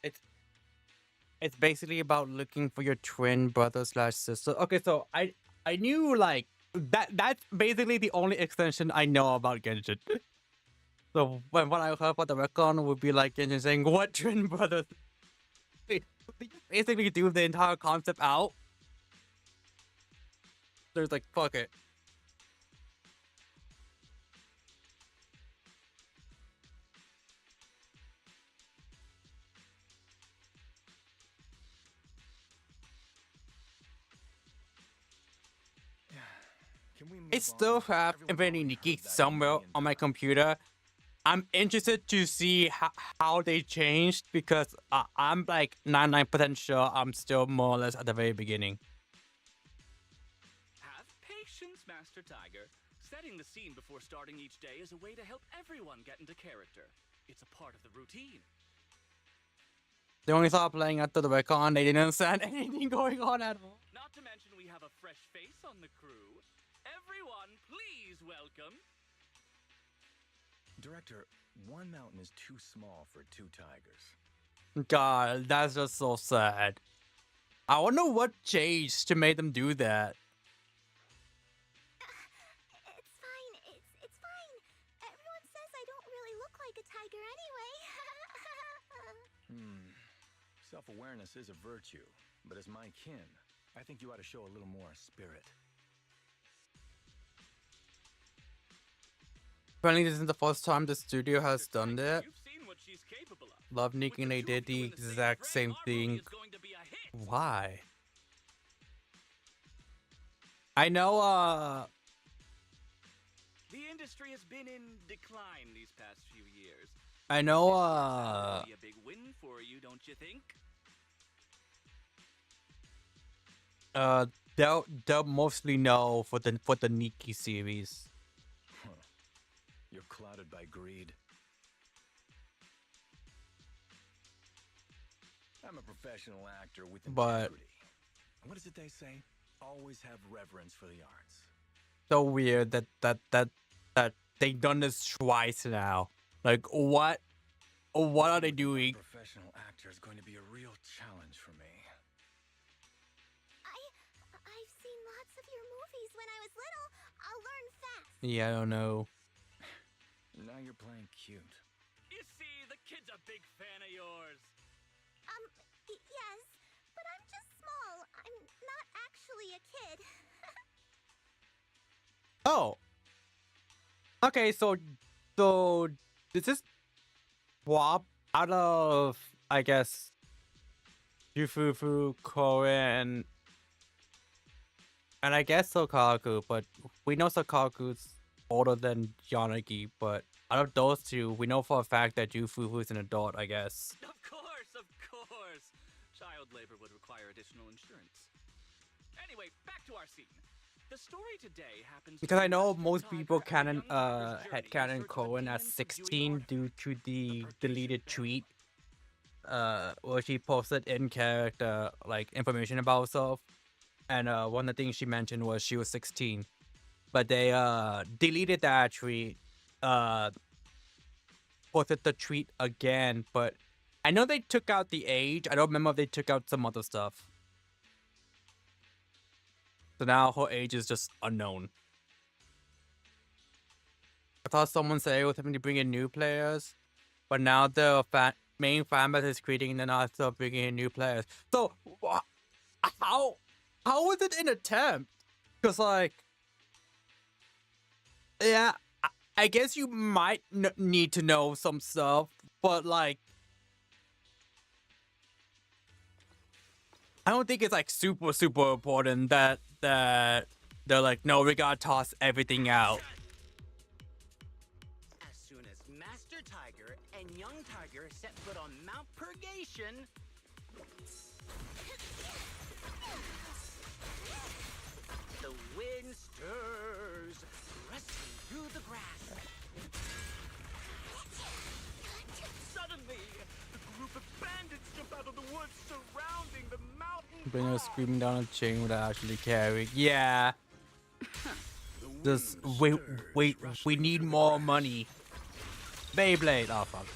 it's basically about looking for your twin brother slash sister. Okay, so I knew like that's basically the only extension I know about Genshin. So when I heard about the recon would be like Genshin saying, "What twin brothers?" They basically do the entire concept out. There's like, fuck it. I still have Infinity Nikki somewhere on my computer. I'm interested to see how they changed because I'm like 99% sure I'm still more or less at the very beginning. Have patience, Master Tiger. Setting the scene before starting each day is a way to help everyone get into character. It's a part of the routine. They only started playing after the recon. They didn't understand anything going on at all. Not to mention we have a fresh face on the crew. Everyone, please welcome. Director, one mountain is too small for two tigers. God, that's just so sad. I wonder what changed to make them do that. It's fine. It's fine. Everyone says I don't really look like a tiger anyway. Self-awareness is a virtue, but as my kin, I think you ought to show a little more spirit. Apparently, this isn't the first time the studio has done that. You've seen what she's capable of. Love Nikki and they did the exact same thing. Why? I know, The industry has been in decline these past few years. I know, Be a big win for you, don't you think? they'll mostly know for the Nikki series. You're clouded by greed. I'm a professional actor with integrity. What is it they say? Always have reverence for the arts. So weird that they done this twice now. Like what are they doing? A professional actor is going to be a real challenge for me. I've seen lots of your movies when I was little. I'll learn fast. Yeah, I don't know. Now you're playing cute. You see, the kid's a big fan of yours. Yes, but I'm just small. I'm not actually a kid. Oh. Okay, so this is swap out of I guess Jufufu, Korean, and I guess Sokaku, but we know Sokaku's older than Yanagi, but out of those two, we know for a fact that Jufufu is an adult, I guess. Of course. Child labor would require additional insurance. Anyway, back to our scene. The story today happens Because I know most people canon headcanon Cohen as 16 due to the deleted tweet where she posted in character like information about herself, and one of the things she mentioned was she was 16, but they deleted that tweet, posted the tweet again, but I know they took out the age. I don't remember if they took out some other stuff. So now her age is just unknown. I thought someone said it was having to bring in new players, but now the main fan base is creating and they're not still bringing in new players. So how was it an attempt? Because like, yeah, I guess you might need to know some stuff, but like, I don't think it's like super important that they're like, no, we gotta toss everything out. As soon as Master Tiger and Young Tiger set foot on Mount Purgation, the wind stirs, rustling through the grass. Suddenly, the group of bandits jump out of the woods surrounding the mountain. Bring her screaming down a chain without actually carrying. Yeah. Just wait. We need more money. Beyblade. Oh fuck!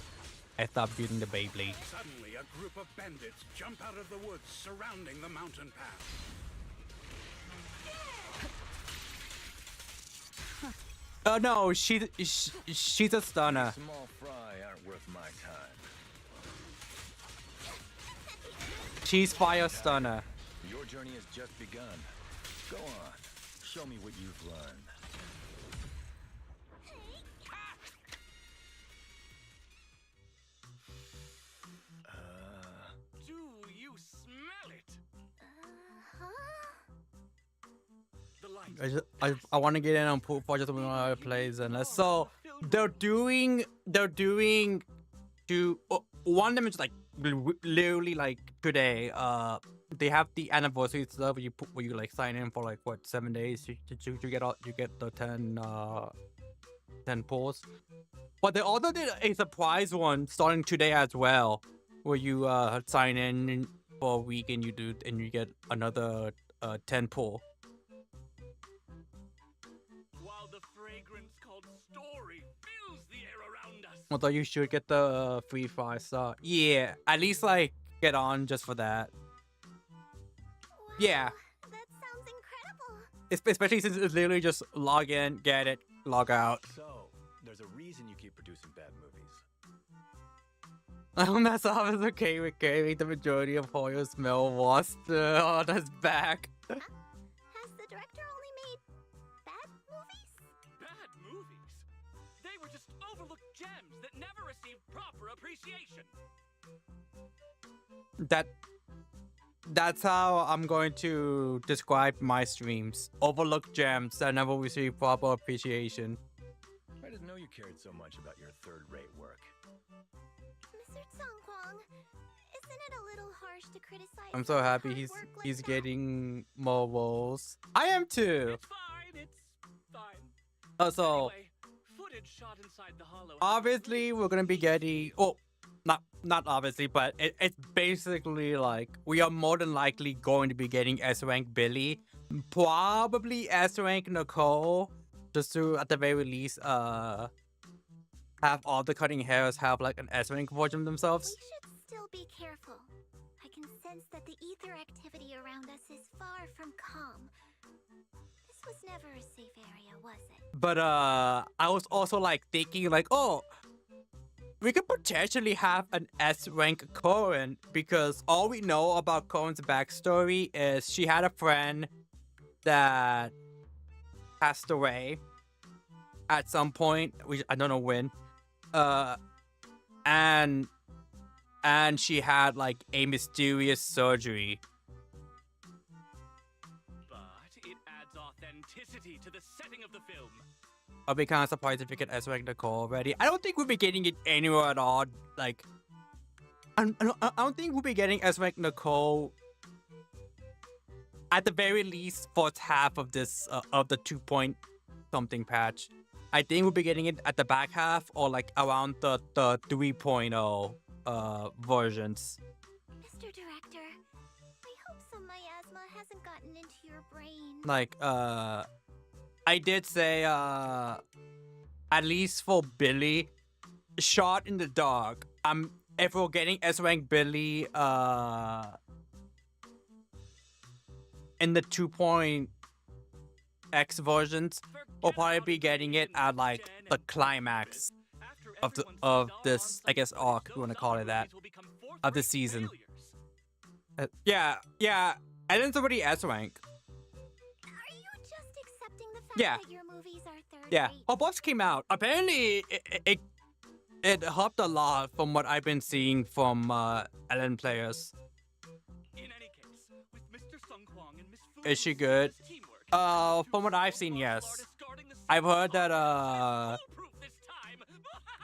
I stopped using the Beyblade. Suddenly, a A group of bandits jump out of the woods surrounding the mountain path. Oh no, she's a stunner. Small fry aren't worth my time. She's fire stunner. Your journey has just begun. Go on. Show me what you've learned. Do you smell it? The light. I want to get in on pool for just one other plays and so they're doing one of them is like literally like today they have the anniversary stuff where you like sign in for like what 7 days you get the 10 pulls, but they also did a surprise one starting today as well where you sign in for a week and you get another 10 pull. Although you should get the free 5-star. Yeah, at least like get on just for that. Wow, yeah. That sounds incredible. Especially since it's literally just log in, get it, log out. So, there's a reason you keep producing bad movies. Mess off is okay with carrying the majority of Hoyo's smell wasp on his back. Huh? Has the director only made bad movies? Bad movies? They were just overlooked gems that never received proper appreciation. That's how I'm going to describe my streams. Overlooked gems that never receive proper appreciation. I didn't know you cared so much about your third-rate work. Mr. Songkwang, isn't it a little harsh to criticize? I'm so happy hard he's work like that? getting more roles. I am too. It's fine, it's fine. Also, Anyway, footage shot inside the hollow. obviously we're gonna be getting not obviously, but it's basically like we are more than likely going to be getting S-rank Billy, probably S-rank Nicole, just to at the very least have all the cutting hairs have like an S-rank version of themselves. We should still be careful. I can sense that the ether activity around us is far from calm. This was never a safe area, was it? But I was also like thinking like, oh, we could potentially have an S-rank Corin because all we know about Corin's backstory is she had a friend that passed away at some point, which I don't know when. And she had like a mysterious surgery. But it adds authenticity to the setting of the film. I'll be kind of surprised if we get S-rank Nicole already. I don't think we'll be getting it anywhere at all. Like, I don't think we'll be getting S-rank Nicole at the very least first half of this of the 2 something patch. I think we'll be getting it at the back half or like around the 3.0 versions. Mr. Director, I hope some miasma hasn't gotten into your brain. Like, I did say, at least for Billy, shot in the dark. If we're getting S-rank Billy, in the 2.x versions, we'll probably be getting it at like the climax of this, I guess, arc, if you want to call it that, of the season. Yeah, Ellen's already S-rank. Are you just accepting the fact Yeah. that your movies are third Yeah, rate? her buffs came out. Apparently, it helped a lot from what I've been seeing from Ellen players. In any case, with Mr. Sungkwang and Miss Fu Is she good? teamwork, From what I've seen, yes. I've heard that foolproof this time.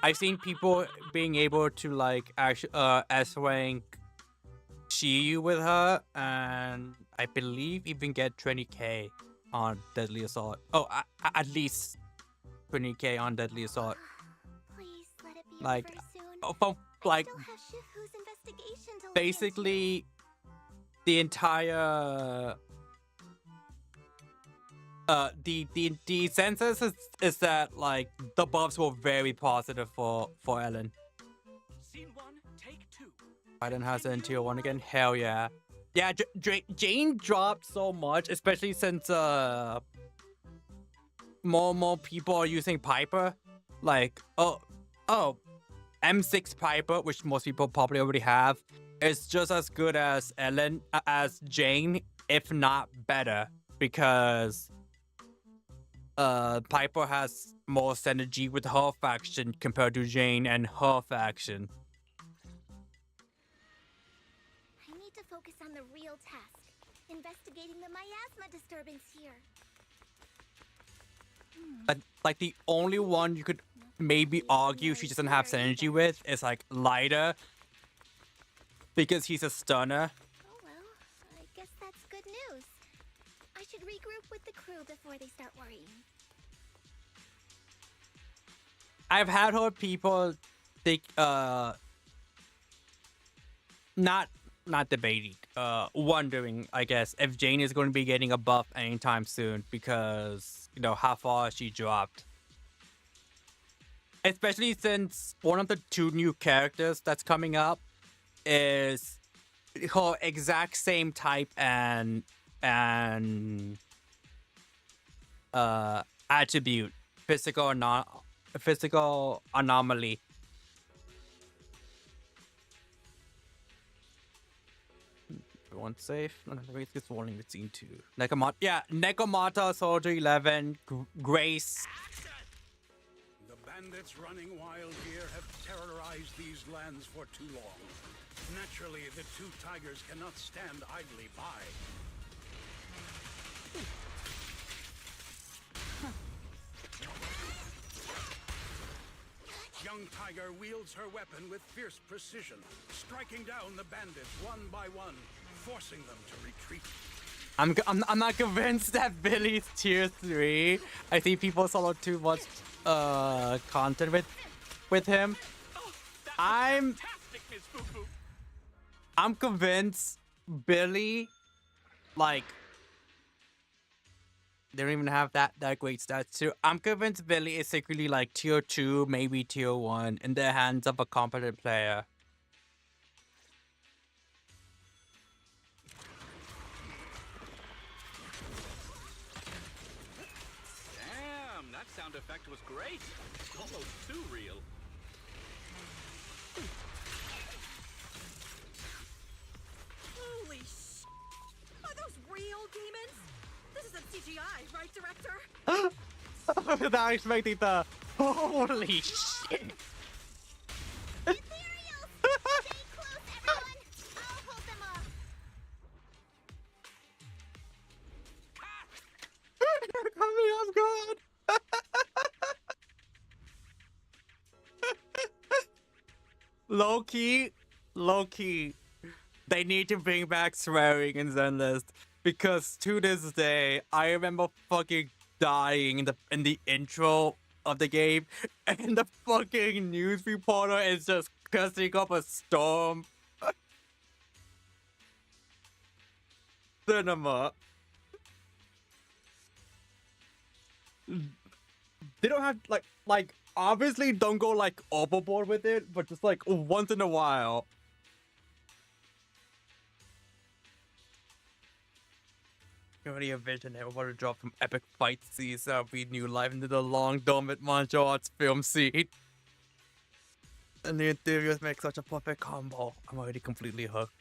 I've seen people being able to like actually S-rank Shiyu with her, and I believe even get 20k on Deadly Assault. Oh, at least 20k on Deadly Assault. Please let it be Like, over soon. from like I still have Jufufu'S investigation to look basically the entire the census is that like the buffs were very positive for Ellen. Scene 1, take 2. Biden has it in tier 1 again. Hell yeah. Yeah, Jane dropped so much, especially since more people are using Piper. Like, M6 Piper, which most people probably already have, is just as good as Jane, if not better, because Piper has more synergy with her faction compared to Jane and her faction. I need to focus on the real task, investigating the miasma disturbance here. Like the only one you could maybe argue she doesn't have synergy with is like Lighter, because he's a stunner. Oh well, I guess that's good news. I should regroup with the crew before they start worrying. I've had heard people think not debating, wondering, I guess, if Jane is going to be getting a buff anytime soon, because, you know, how far she dropped. Especially since one of the 2 new characters that's coming up is her exact same type and attribute, physical anomaly. Everyone's safe. No, it's warning with scene 2. Nekomata, Soldier 11, Grace. The bandits running wild here have terrorized these lands for too long. Naturally, the 2 tigers cannot stand idly by. Young Tiger wields her weapon with fierce precision, striking down the bandits one by one, forcing them to retreat. I'm not convinced that Billy's tier 3. I think people saw too much content with him. I'm convinced Billy, like, they don't even have that great stats too. I'm convinced Billy is secretly like tier 2, maybe tier 1 in the hands of a competent player. Damn, that sound effect was great. Almost too real. Holy sh! Are those real demons? This isn't CGI, right, director? I was not expecting the holy shit. Ethereals! Stay close, everyone! I'll hold them off. Caught me off guard. Low key, they need to bring back swearing in Zenlist, because to this day, I remember fucking dying in the intro of the game, and the fucking news reporter is just cussing up a storm. Cinema. They don't have like obviously don't go like overboard with it, but just like once in a while. You already envisioned it. We're about to drop from epic fight scenes that breathe new life into the long dormant martial arts film scene. And the Ethereals make such a perfect combo. I'm already completely hooked.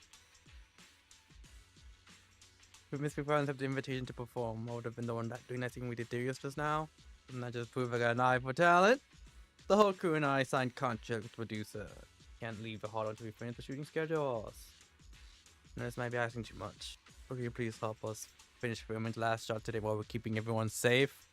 We missed people and have the invitation to perform. I would have been the one that doing that thing with the Ethereals just now. And I just proved I got an eye for talent. The whole crew and I signed contract with producer. Can't leave the hall until we finish the shooting schedules. And this might be asking too much. Will you please help us finish filming the last shot today while we're keeping everyone safe?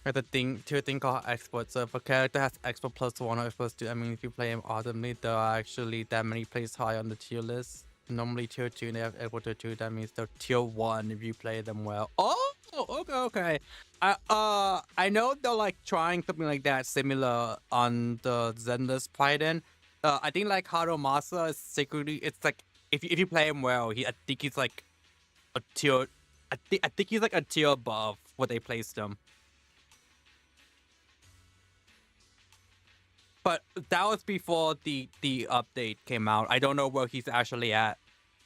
There's a thing called export. So if a character has export +1 or export +2, I mean if you play him awesomely, there are actually that many placed high on the tier list. Normally tier 2 and they have export tier 2, that means they're tier 1 if you play them well. Oh, okay. I know they're like trying something like that similar on the Zenless Python. I think like Harumasa is secretly, it's like if you play him well, I think he's like a tier. I think he's like a tier above what they placed him. But that was before the update came out. I don't know where he's actually at.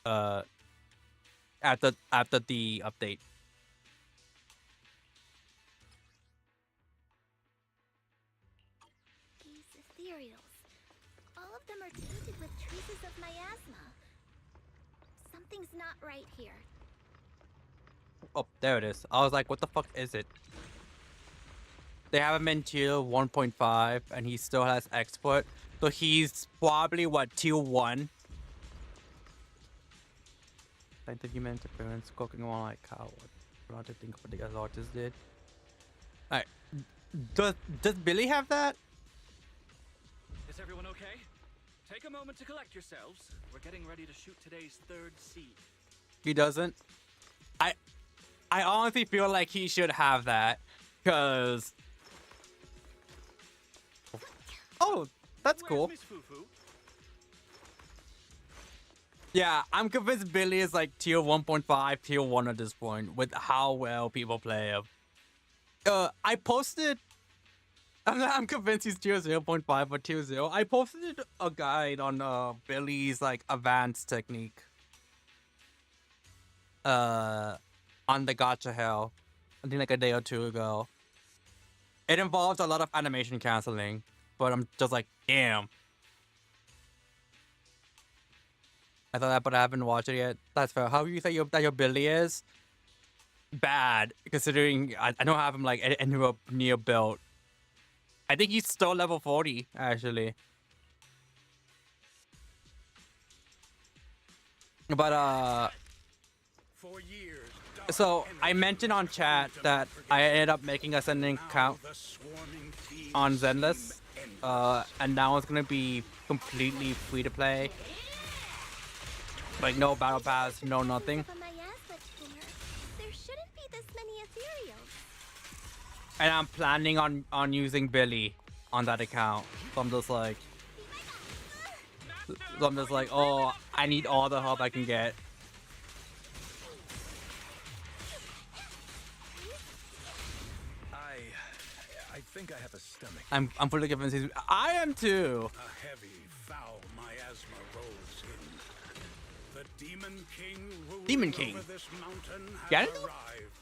After the update. These ethereals. All of them are tainted with traces of miasma. Something's not right here. Oh, there it is. I was like, what the fuck is it? They have him in tier 1.5 and he still has export. So he's probably what, tier 1? Scientific interference, cooking on like how I want to think of what the other artist did. Alright. Does Billy have that? Is everyone okay? Take a moment to collect yourselves. We're getting ready to shoot today's third seed. He doesn't? I honestly feel like he should have that. Cause oh, that's cool. Where's Miss Fufu? Yeah, I'm convinced Billy is like tier 1.5, tier 1 at this point with how well people play him. I posted... I'm convinced he's tier 0.5 or tier 0. I posted a guide on Billy's like advanced technique. On the Gacha Hell. I think like a day or two ago. It involves a lot of animation canceling. But I'm just like, damn. I thought that, but I haven't watched it yet. That's fair. How do you think that your Billy is? Bad, considering I don't have him like anywhere near built. I think he's still level 40, actually. But For years, so I mentioned on chat that I ended up making a sending account on Zenless. And now it's gonna be completely free to play. Like no battle pass, no nothing. There shouldn't be this many ethereals. And I'm planning on using Billy on that account. So I'm just like, oh, I need all the help I can get. I think I have a stomach. I'm fully convinced he's... I am too. A heavy, foul miasma rolls in. The Demon King ruling over this mountain has Get it? arrived.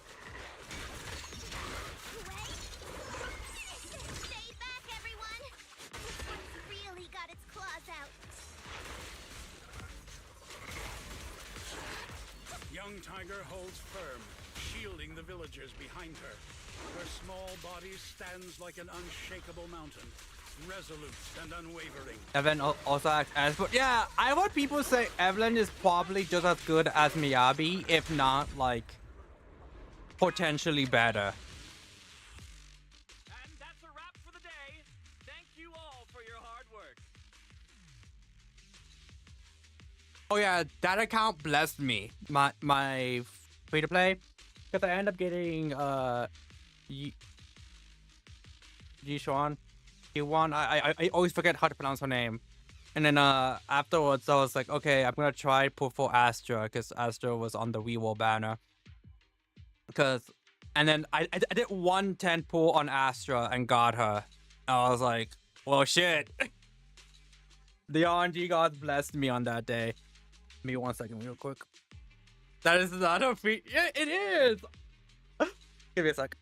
Stay back, everyone! This one's really got its claws out. Young Tiger holds firm, shielding the villagers behind her. Her small body stands like an unshakable mountain, resolute and unwavering. Evelyn also acts as... But yeah, I heard people say Evelyn is probably just as good as Miyabi, if not, like, potentially better. And that's a wrap for the day. Thank you all for your hard work. Oh yeah, that account blessed me. My free to play, because I end up getting Yishuan. I always forget how to pronounce her name. And then afterwards I was like, okay, I'm gonna try pull for Astra, because Astra was on the Weevil banner. And then I did 110 pull on Astra and got her. I was like, well shit. The RNG gods blessed me on that day. Give me 1 second real quick. That is not a free... Yeah, it is! Give me a sec.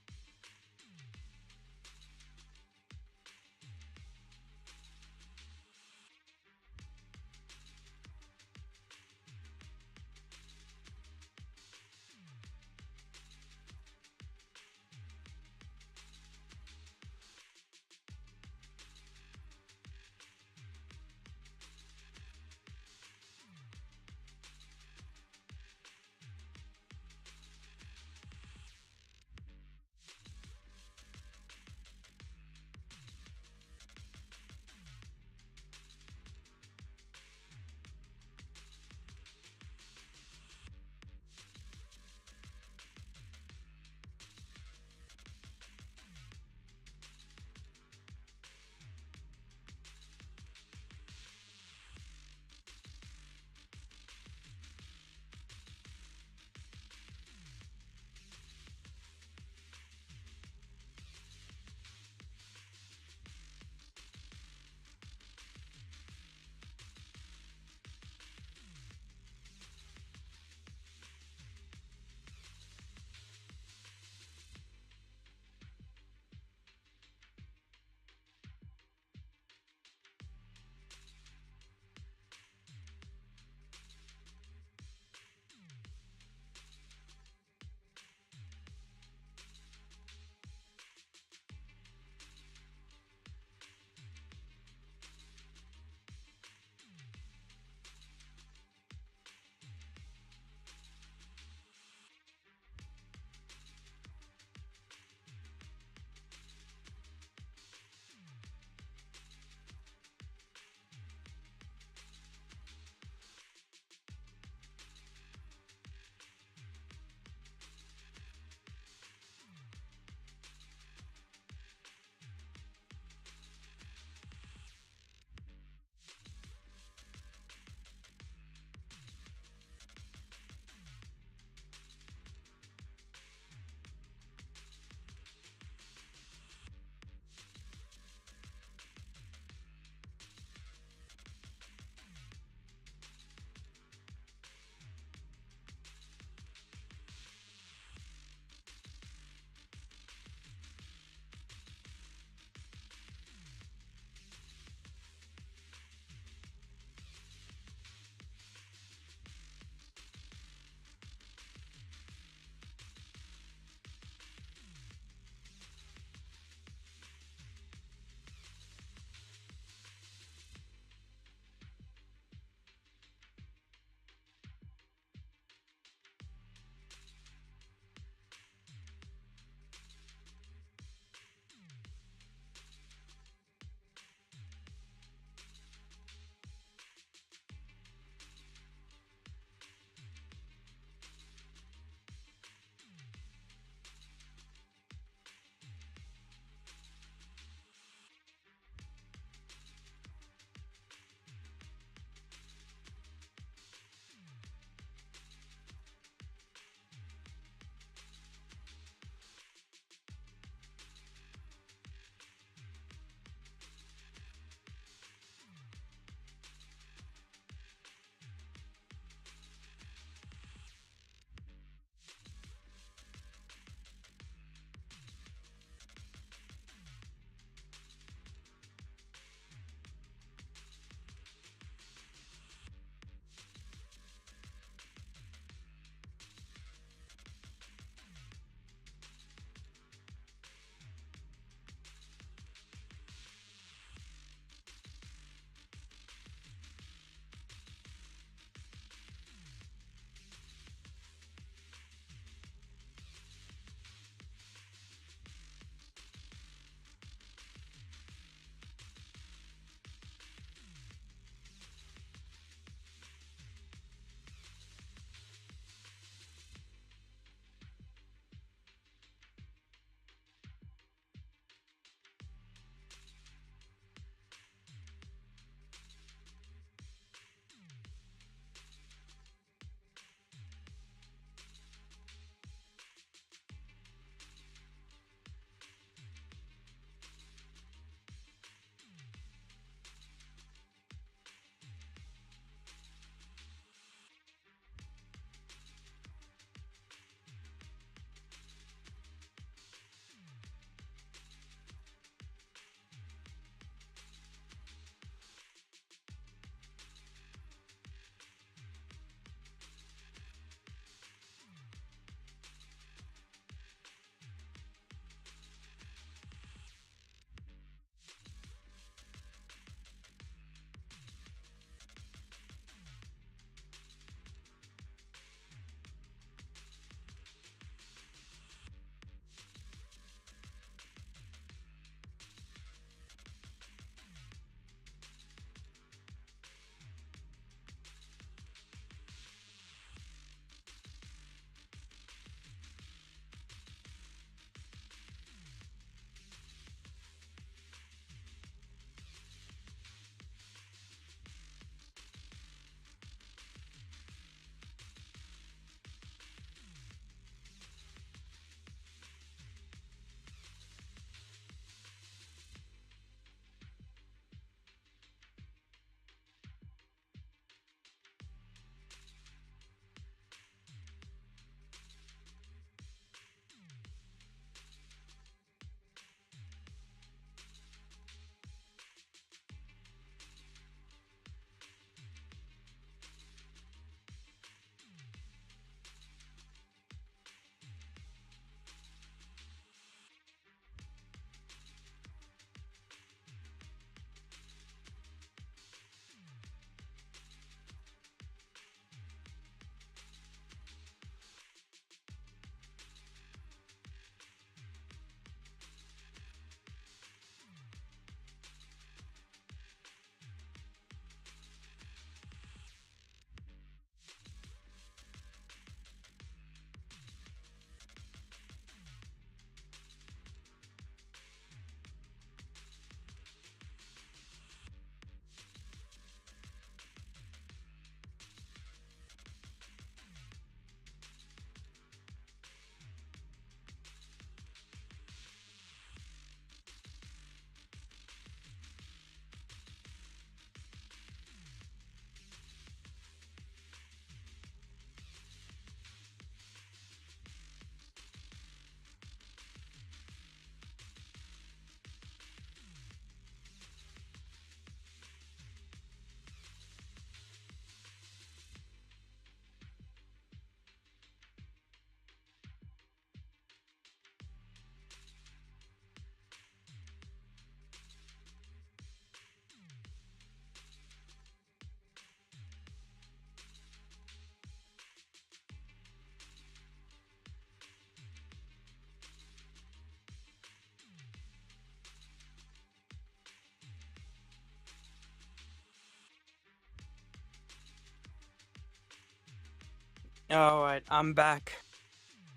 Alright, I'm back.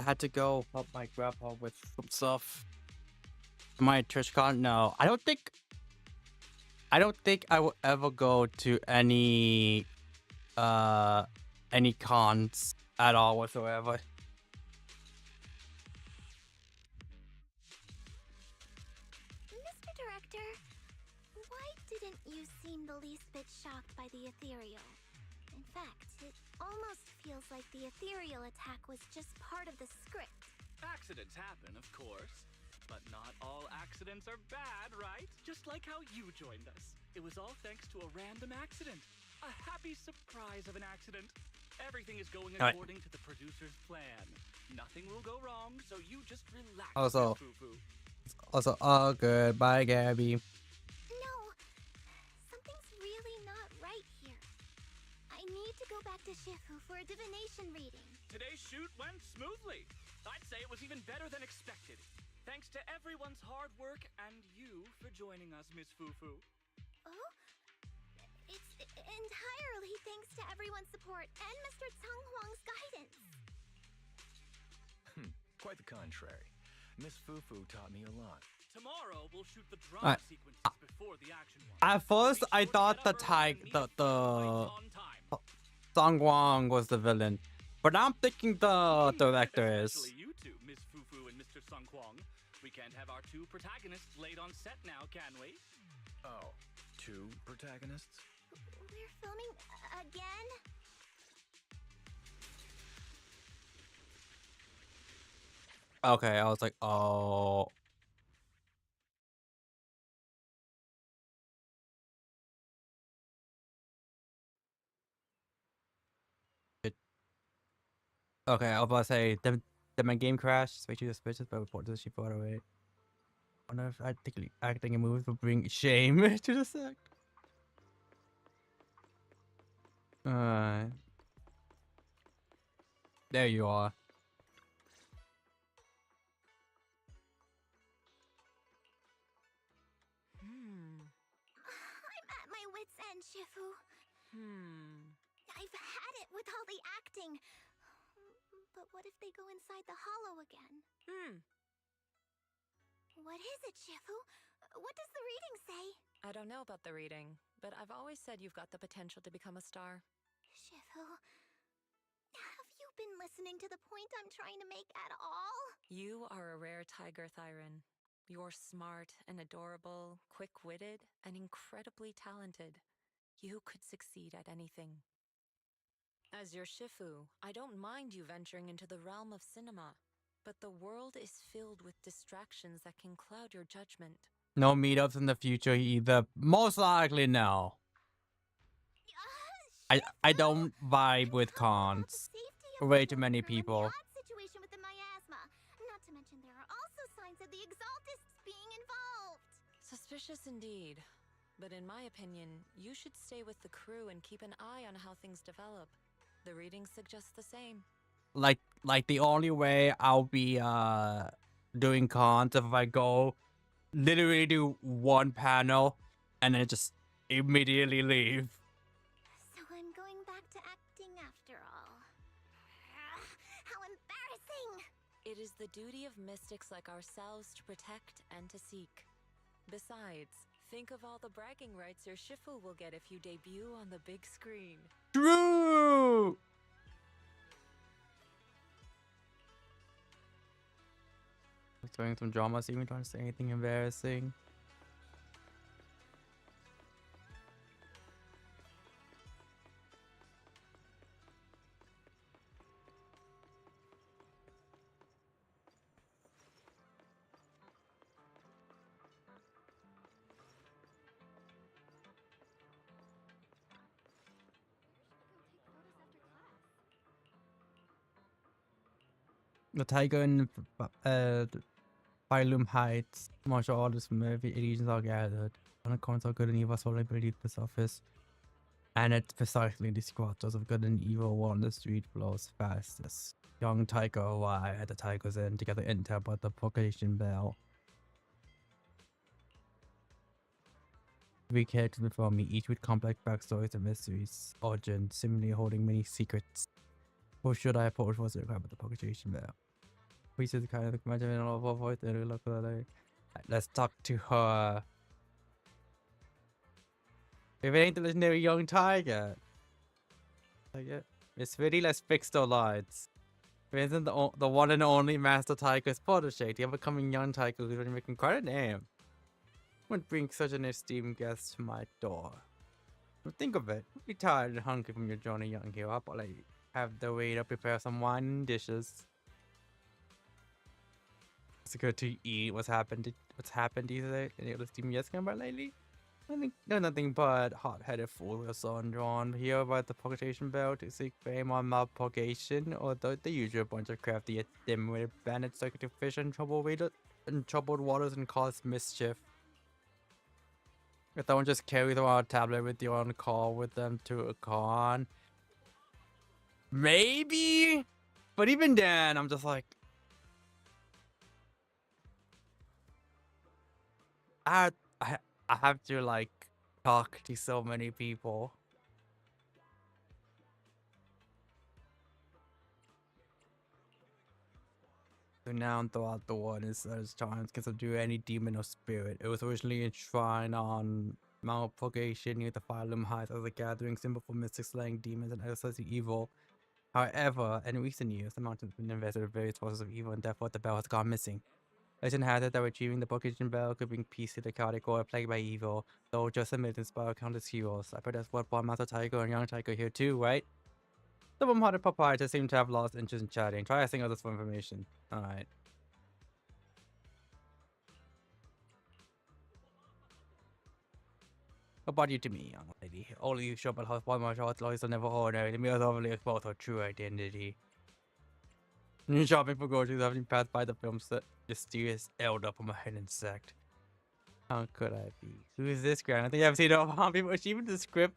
I had to go help my grandpa with some stuff. My TwitchCon? No, I don't think I will ever go to any cons at all whatsoever. Mr. Director, why didn't you seem the least bit shocked by the ethereal? In fact, it almost feels like the ethereal attack was just part of the script. Accidents happen, of course. But not all accidents are bad, right? Just like how you joined us. It was all thanks to a random accident. A happy surprise of an accident. Everything is going according to the producer's plan. Nothing will go wrong, so you just relax. Also, all good. Bye, Gabby. No, something's really not right here. I need to go back to Shifu for a divination reading. Today's shoot went smoothly. I'd say it was even better than expected. Thanks to everyone's hard work and you for joining us, Miss Fufu. Oh? It's entirely thanks to everyone's support and Mr. Tsang Huang's guidance. Quite the contrary. Miss Fufu taught me a lot. Tomorrow we'll shoot the drama sequences before the action one. At first, I thought the Song Wang was the villain, but I'm thinking the director is. Especially you two, Miss Fufu and Mr. Sung Kwang. We can't have our two protagonists laid on set now, can we? Oh, two protagonists? We're filming again? Okay, I was like, oh. Okay, I was about to say, did my game crash? Switch to suspicious, but report to she far away. I wonder if acting in movies will bring shame to the sect. There you are. I'm at my wit's end, Shifu. I've had it with all the acting. But what if they go inside the hollow again? What is it, Shifu? What does the reading say? I don't know about the reading, but I've always said you've got the potential to become a star. Shifu, have you been listening to the point I'm trying to make at all? You are a rare tiger, Thyron. You're smart and adorable, quick-witted, and incredibly talented. You could succeed at anything. As your Shifu, I don't mind you venturing into the realm of cinema, but the world is filled with distractions that can cloud your judgment. No meetups in the future either. Most likely no. I don't vibe with cons. Way too many people. Situation with the miasma. Not to mention there are also signs of the exaltists being involved. Suspicious indeed. But in my opinion, you should stay with the crew and keep an eye on how things develop. The reading suggests the same. Like the only way I'll be doing cons if I go literally do one panel and then just immediately leave. So I'm going back to acting after all. How embarrassing! It is the duty of mystics like ourselves to protect and to seek. Besides, think of all the bragging rights your Shifu will get if you debut on the big screen. True! Doing some drama, so even trying to say anything embarrassing. The tiger in Phylum Heights. Martial artists from every regions are gathered. Unicorns are good and evil slowly beneath the surface. And it's precisely the squatters of good and evil on the street flows fastest. Young tiger arrive at the tiger's end together enter but the proclamation bell. Three characters before me, each with complex backstories and mysteries, origin, seemingly holding many secrets. Or should I approach what's the requirement of the publication there? We should kind of imagine all of voice and look like. Let's talk to her. If it ain't the legendary young tiger. Like it. It's really, let's fix the lines. If it isn't the one and only Master Tiger's protege, the upcoming young tiger who's really making quite a name, would bring such an esteemed guest to my door. But think of it. You'll be tired and hungry from your journey, young hero. But like, have the waiter prepare some wine and dishes. It's good to eat. What's happened these days? Any other steam yes come by lately? I think there's nothing but hot-headed fools are so drawn here about the publication bell to seek fame on my publication, or the usual bunch of crafty dim-witted bandits like to fish in troubled waters and cause mischief. If someone just carries around a tablet with you on call with them to a con, maybe. But even then, I'm just like, I have to like talk to so many people. Renowned throughout the world in such times can subdue any demon or spirit. It was originally enshrined on Mount Purgation near the Phylum Heights as a gathering symbol for mystics slaying demons and exorcising evil. However, in recent years, the mountain has been invested with various forces of evil, and therefore the bell has gone missing. Legend has it that retrieving the Purgation Bell could bring peace to the chaotic world plagued by evil, though just a myth inspired countless heroes. I bet that's what brought Master Tiger and Young Tiger here too, right? The warm-hearted proprietor seemed to have lost interest in chatting. Try asking others for information. Alright. What brought you to me, young lady? Only you shop at house one martial arts lawyers are never ordinary. The mirrors overly expose her true identity. You're shopping for groceries after you pass by the film set. Mysterious elder from a hidden sect. How could I be? Who is this guy? I think I've seen it all people. Is she even the script?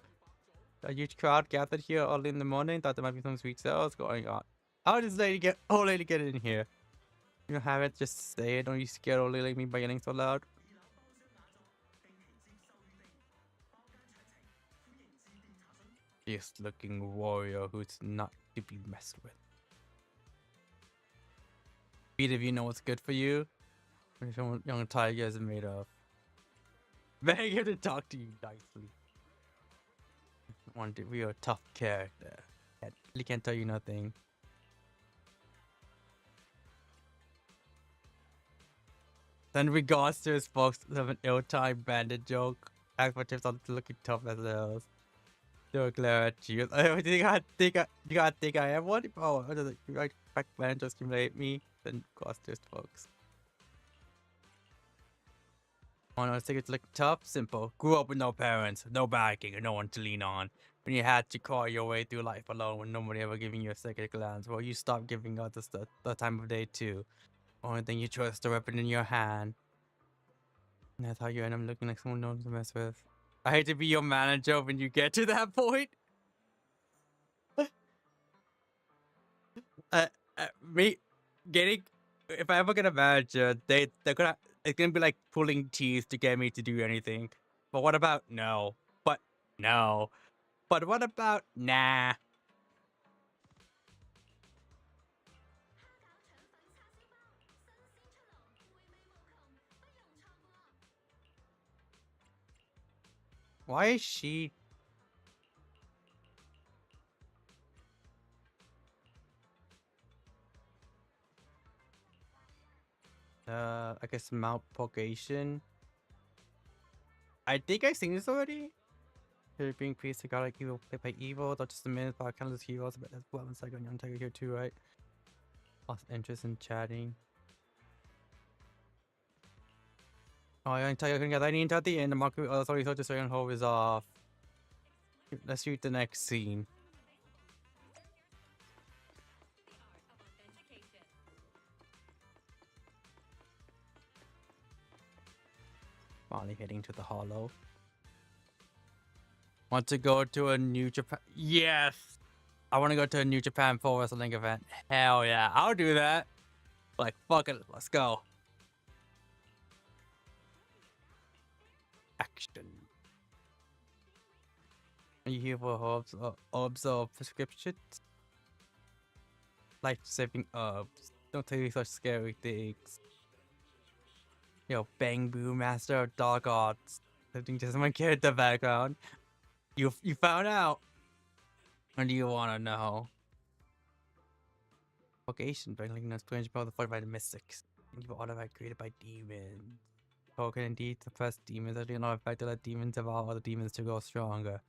A huge crowd gathered here early in the morning. Thought there might be some sweet sales going on. How did this old lady get in here? You don't have it, just say it. Don't you scare old lady like me by yelling so loud? Fierce looking warrior who's not to be messed with. Either of you know what's good for you? What young tiger is made of. Beg him to talk to you nicely. Want to be a tough character. He can't tell you nothing. Then regards to his folks of an ill-timed bandit joke. Ask for tips on looking tough as those. They'll glare at you. You gotta think I am one? Oh, you like back plan just humiliate me? Then regards to his folks. Want to think it's like tough? Simple. Grew up with no parents, no backing, and no one to lean on. When you had to crawl your way through life alone with nobody ever giving you a second glance, well, you stopped giving others the time of day too. Only thing you trust the weapon in your hand. And that's how you end up looking like someone no one to mess with. I hate to be your manager when you get to that point. Me getting, if I ever get a manager, they're gonna, it's gonna be like pulling teeth to get me to do anything. But what about no? But no. But what about nah? Why is she? I guess Mount Purgation. I think I've seen this already. They're being priest to godlike evil, played by evil, not just a minute, but countless heroes, but there's blood and second young tiger here too, right? Lost interest in chatting. Oh, young tiger couldn't get any into at the end. The mockery, oh, sorry, so just second hope is off. Let's shoot the next scene. Finally heading to the hollow. Want to go to a New Japan? Yes! I want to go to a New Japan Pro Wrestling event. Hell yeah, I'll do that. Like, fuck it, let's go. Action. Are you here for herbs or prescriptions? life-saving herbs. Don't tell me such scary things. Yo, Bang Boo, Master of Dark Arts. I think just my character background. You found out. What do you want to know? Vocation, bringing us 200 power the by the mystics. And you were automatically created by demons. Poker indeed suppress demons. Actually, not affected that demons allow other demons to grow stronger.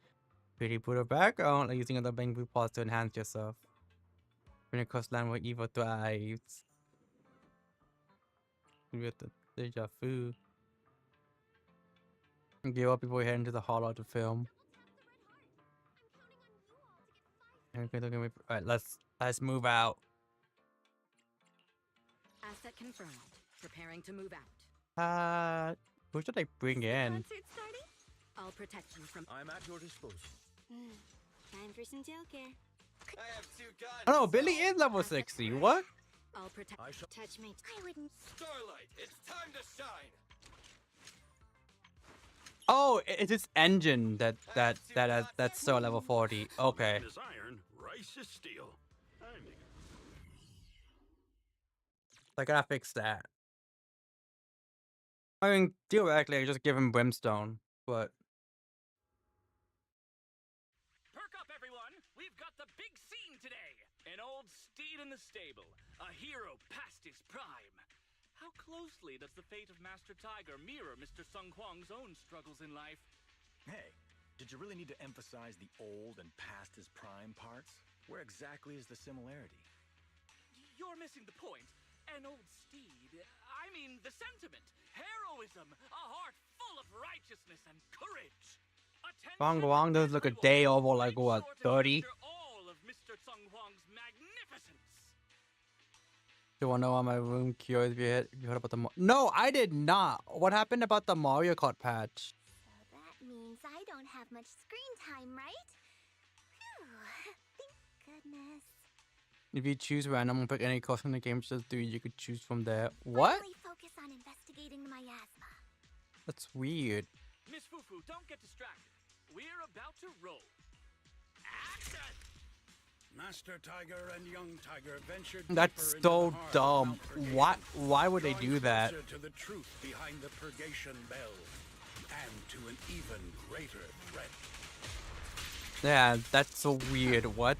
Pretty brutal background, like using other Bang Boo paws to enhance yourself. Bring across land where evil thrives. With the deja vu. Give up before you head into the hall of the film. Alright, let's move out. Asset confirmed. Preparing to move out. Who should I bring in? Concert starting? All protection from. I'm at your disposal. Time for some jail care. I have 2 guns. Oh no, Billy is level 60. What? All protect. Touch me. I wouldn't. Starlight, it's time to shine. Oh, it's its engine that's so level 40. Okay. Is iron, rice is steel. I gotta fix that. I mean, theoretically, I just give him brimstone, but Perk up, everyone! We've got the big scene today! An old steed in the stable. A hero past his prime. How closely does the fate of Master Tiger mirror Mr. Sung Kwang's own struggles in life? Hey, did you really need to emphasize the old and past his prime parts? Where exactly is the similarity? You're missing the point. An old steed. I mean, the sentiment. Heroism. A heart full of righteousness and courage. Sung Kwang does look a day over like what, 30? All of Mr. Sung Kwang's magnificence. Do I know on my room? Curious if you heard about the No, I did not. What happened about the Mario Kart patch? So that means I don't have much screen time, right? Phew. Thank goodness. If you choose random and pick any course from the game, just do you could choose from there. What? Finally focus on investigating the miasma. That's weird. Miss Fufu, don't get distracted. We're about to roll. Action! Master Tiger and young Tiger ventured That's deeper so into the heart of dumb. Mount Purgation, Why would they drawing do that? closer to the truth behind the Purgation Bell, and to an even greater threat. Yeah, that's so weird. What?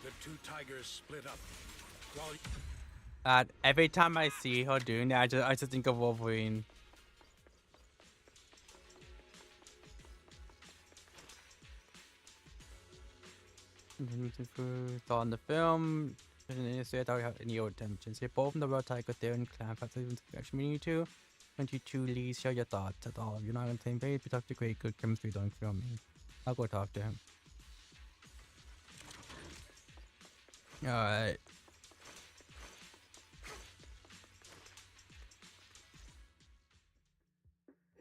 The 2 tigers split up. While Every time I see her doing that, I just think of Wolverine. Saw in the film. Say I don't have any old intentions. You're both from the Royal Tiger there and clan facts even connection between you two. 22 Lee, share your thoughts at all. You're not on the same page, we talk to great good chemistry, don't film me. I'll go talk to him. Alright.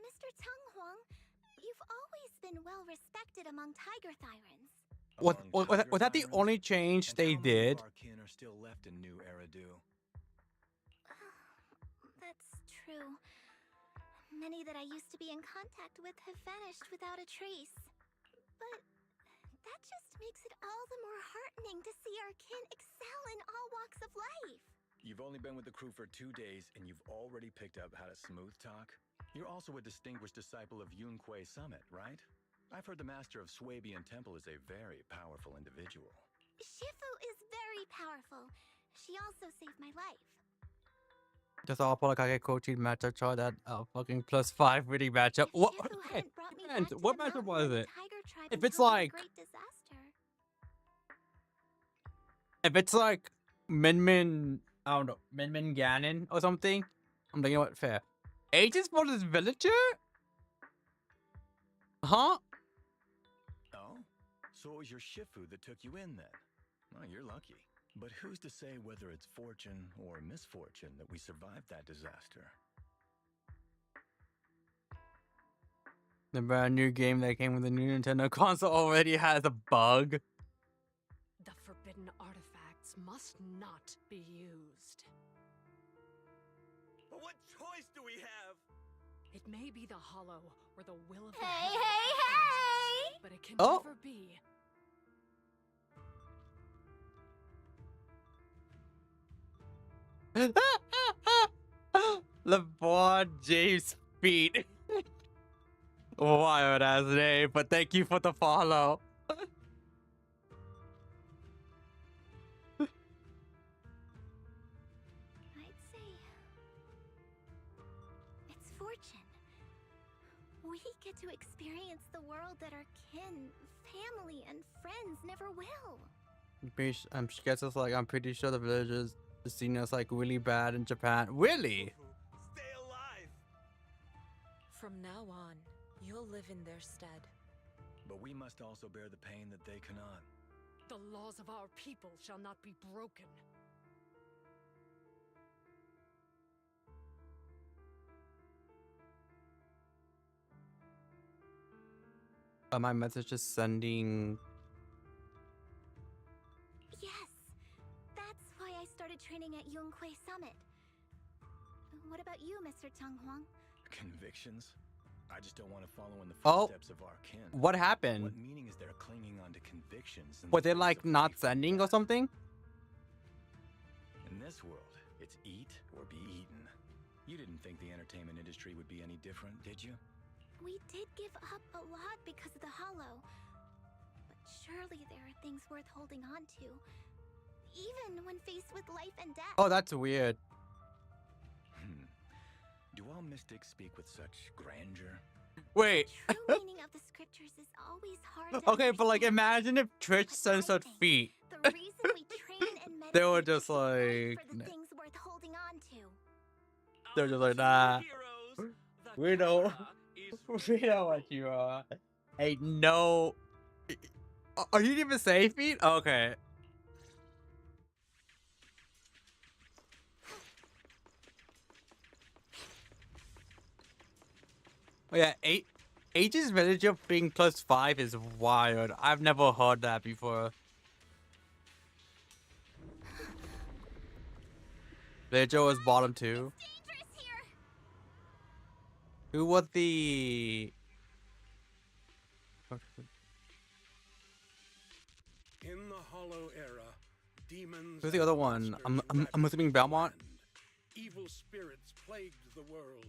Mr. Tung Huang, you've always been well respected among Tiger Thyrans. Was that the only change they did? Our kin are still left in New Eridu. That's true. Many that I used to be in contact with have vanished without a trace. But that just makes it all the more heartening to see our kin excel in all walks of life. You've only been with the crew for 2 days, and you've already picked up how to smooth talk? You're also a distinguished disciple of Yunquei Summit, right? I've heard the master of Swabian Temple is a very powerful individual. Shifu is very powerful. She also saved my life. Just all Polakage coaching matchup, try that fucking +5 really matchup. What? Hey, man, what matchup was it? If it's like, if it's like Min, I don't know, Min Ganon or something, I'm like, you know what, fair. Aegis for this villager? Huh? Oh? So it was your Shifu that took you in then? Well, you're lucky. But who's to say whether it's fortune or misfortune that we survived that disaster? The brand new game that came with the new Nintendo console already has a bug. The forbidden artifacts must not be used. But what choice do we have? It may be the Hollow or the will of the Hey, heavens, hey, hey! but it can Oh. never be. LeBron James feet. Wild ass name, but thank you for the follow. I'd say it's fortune. We get to experience the world that our kin, family, and friends never will. I'm guess it's like I'm pretty sure the villagers is seen as like really bad in Japan. Really? Stay alive! From now on, you'll live in their stead. But we must also bear the pain that they cannot. The laws of our people shall not be broken. My message is sending. Yes, that's why I started training at Yunquei Summit. What about you, Mr. Tang Huang? Convictions? I just don't want to follow in the Oh. footsteps of our kin. What happened? What meaning is there clinging on to convictions? In Were the they face like of not life and sending or death? something? In this world, it's eat or be eaten. You didn't think the entertainment industry would be any different, did you? We did give up a lot because of the Hollow. But surely there are things worth holding on to. Even when faced with life and death. Oh, that's weird. Do all mystics speak with such grandeur? Wait. The true meaning of the scriptures is always hard to Okay, but like understand. imagine if Twitch But censored I think feet. The reason we train and meditate They were is just to fight like, for the things worth holding on to. They're just like, nah. We know. We know what you are. Hey, no. Are you even saying feet? Okay. Oh yeah, Age's villager being +5 is wild. I've never heard that before. Villager was bottom 2. It's dangerous here. Who was the... In the Hollow Era, demons. Who's the and other one? monsters I'm ravaged assuming the Belmont? land. Evil spirits plagued the world.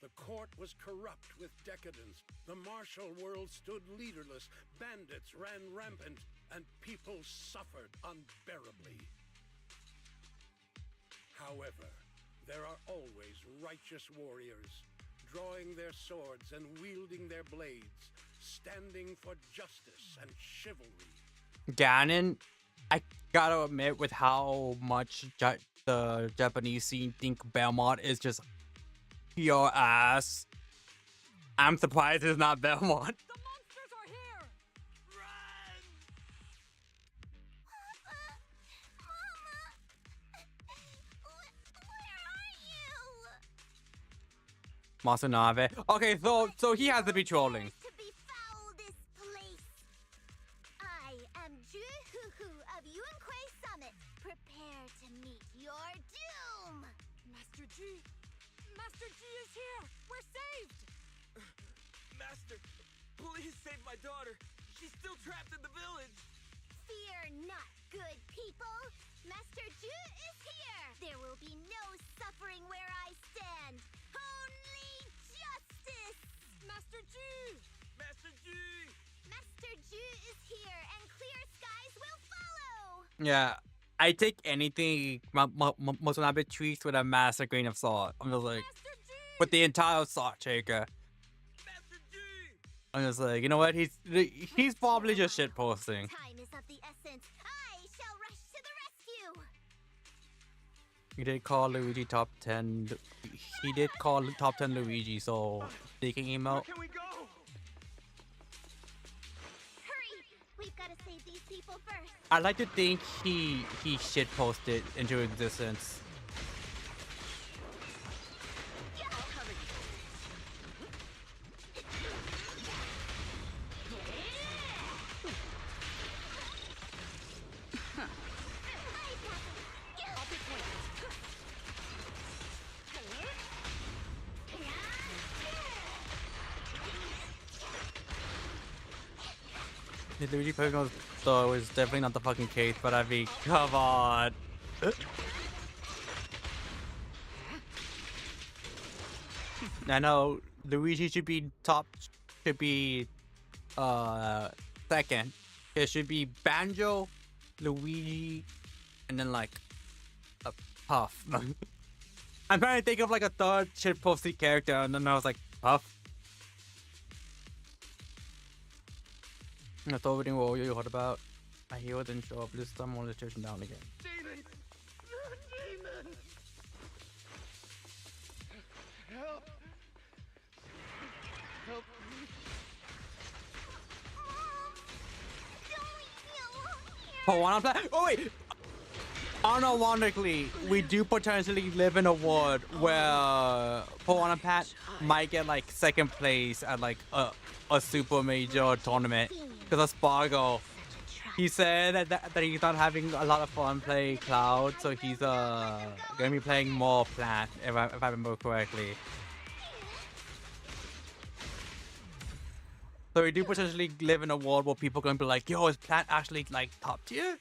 The court was corrupt with decadence. The martial world stood leaderless. Bandits ran rampant, and people suffered unbearably. However, there are always righteous warriors, drawing their swords and wielding their blades, standing for justice and chivalry. Ganon, I gotta admit, with how much the Japanese scene think Belmont is just pure ass, I'm surprised it's not Belmont. The monsters are here! Run! Mama! Where are you? Masanave. Okay, so he has to be trolling. To befoul this place. I am Jufufu of Yunquei Summit. Prepare to meet your doom. Master G! Master G is here! We're saved! Master, please save my daughter. She's still trapped in the village. Fear not, good people. Master Ju is here. There will be no suffering where I stand. Only justice. Master G! Master G! Master Ju is here, and clear skies will follow. Yeah, I take anything Masanave treats with a massive grain of salt. I'm just like, Master G! with the entire salt shaker. Master G! I'm just like, you know what? He's probably just shit posting. Time is of the essence. I shall rush to the rescue. He did call Luigi top 10. He did call top 10 Luigi, so taking him Where out. can we go? Hurry! We've got to save these people first. I like to think he shit posted into existence. The Luigi Pokemon though is definitely not the fucking case, but I mean, come on. I know Luigi should be second. It should be Banjo, Luigi, and then like a Puff. I'm trying to think of like a third shitposty character, and then I was like, Puff. I thought everything what you heard about. I heal didn't show up this time. On the church down again. Demons! Demons! Help! Help me! Oh, wait! Unironically, we do potentially live in a world where Piranha Pat might get like second place at like a super major tournament because of Spargo. He said that he's not having a lot of fun playing Cloud, so he's gonna be playing more Plant if I remember correctly. So we do potentially live in a world where people are gonna be like, yo, is Plant actually like top tier?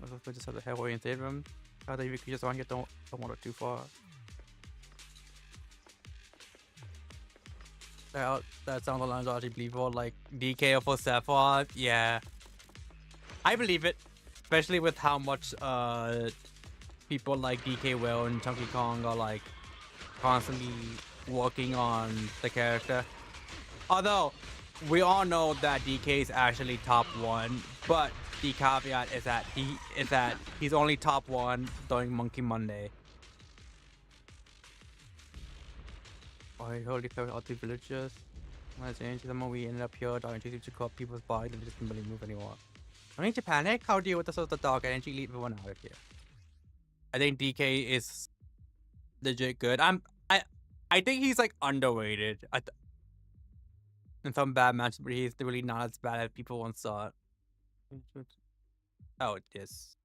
I just have the heavily and save him. How you just want to get don't want it too far. That sounds a lot actually believable. Like DK for Sephiroth, yeah, I believe it, especially with how much people like DK Will and Chunky Kong are like constantly working on the character. Although we all know that DK is actually top 1, but the caveat is that he's only top 1 during Monkey Monday. I holy cow, all the villagers. When I changed the moment we ended up here, dog energy seems to call people's bodies and we just can't really move anymore. I need to panic. How deal with the sort of dog energy? Leave everyone out of here. I think DK is legit good. I think he's like underrated. In some bad matches, but he's really not as bad as people once thought. Oh, this.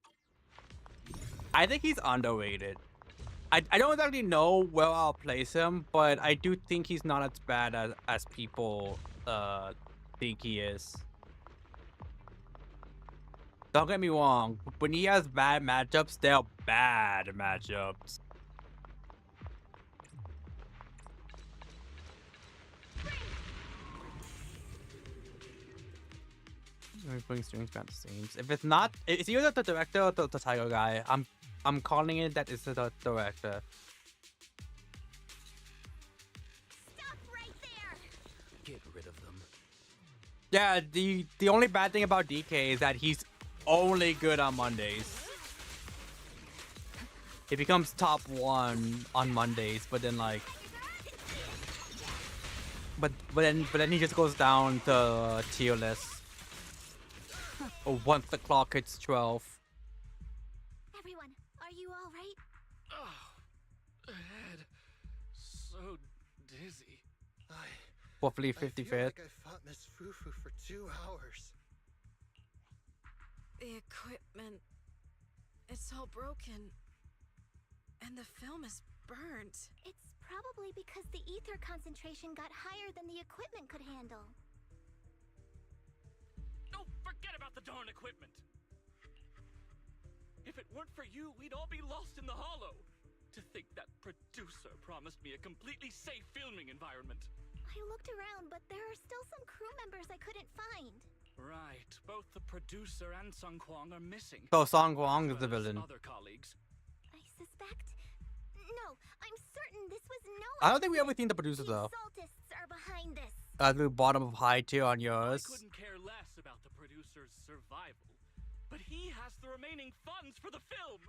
I think he's underrated. I don't exactly know where I'll place him, but I do think he's not as bad as people think he is. Don't get me wrong, when he has bad matchups, they're bad matchups. Let me bring strings back to scenes. If it's not, it's either the director or the tiger guy. I'm calling it that it's the director. Stop right there. Get rid of them. Yeah, the only bad thing about DK is that he's only good on Mondays. He becomes top 1 on Mondays, but then like, but then he just goes down to tier list. Once the clock hits 12. Everyone, are you all right? Oh, head. So dizzy. Hopefully I 55th. feel like I fought Miss Fufu for 2 hours. The equipment... It's all broken. And the film is burnt. It's probably because the ether concentration got higher than the equipment could handle. Oh, forget about the darn equipment! If it weren't for you, we'd all be lost in the hollow. To think that producer promised me a completely safe filming environment. I looked around, but there are still some crew members I couldn't find. Right, both the producer and Sung Kwang are missing. So Song Kwang is the villain. Other colleagues. I suspect... No, I'm certain this was no... I don't think we ever seen the producer though. Saltists are behind this. At the bottom of high tier on I yours. couldn't care less about the producer's survival, but he has the remaining funds for the film.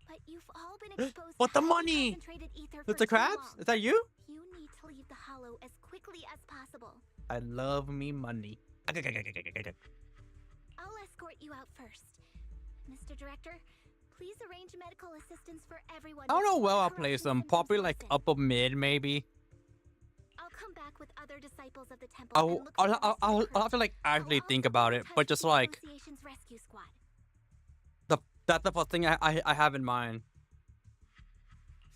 But you've all been exposed What to the highly money? concentrated ether It's for the too crabs? long. Is that you? You need to leave the hollow as quickly as possible. I love me money. I'll escort you out first. Mr. Director, please arrange medical assistance for everyone. I don't know with where I'll correct place them. symptoms Probably like listed. upper mid, maybe. I'll come back with other disciples of the temple. and look I'll for the rest of the I'll have to like I'll actually also think about be in it, touch but with just the like Association's rescue squad. that's the first thing I have in mind.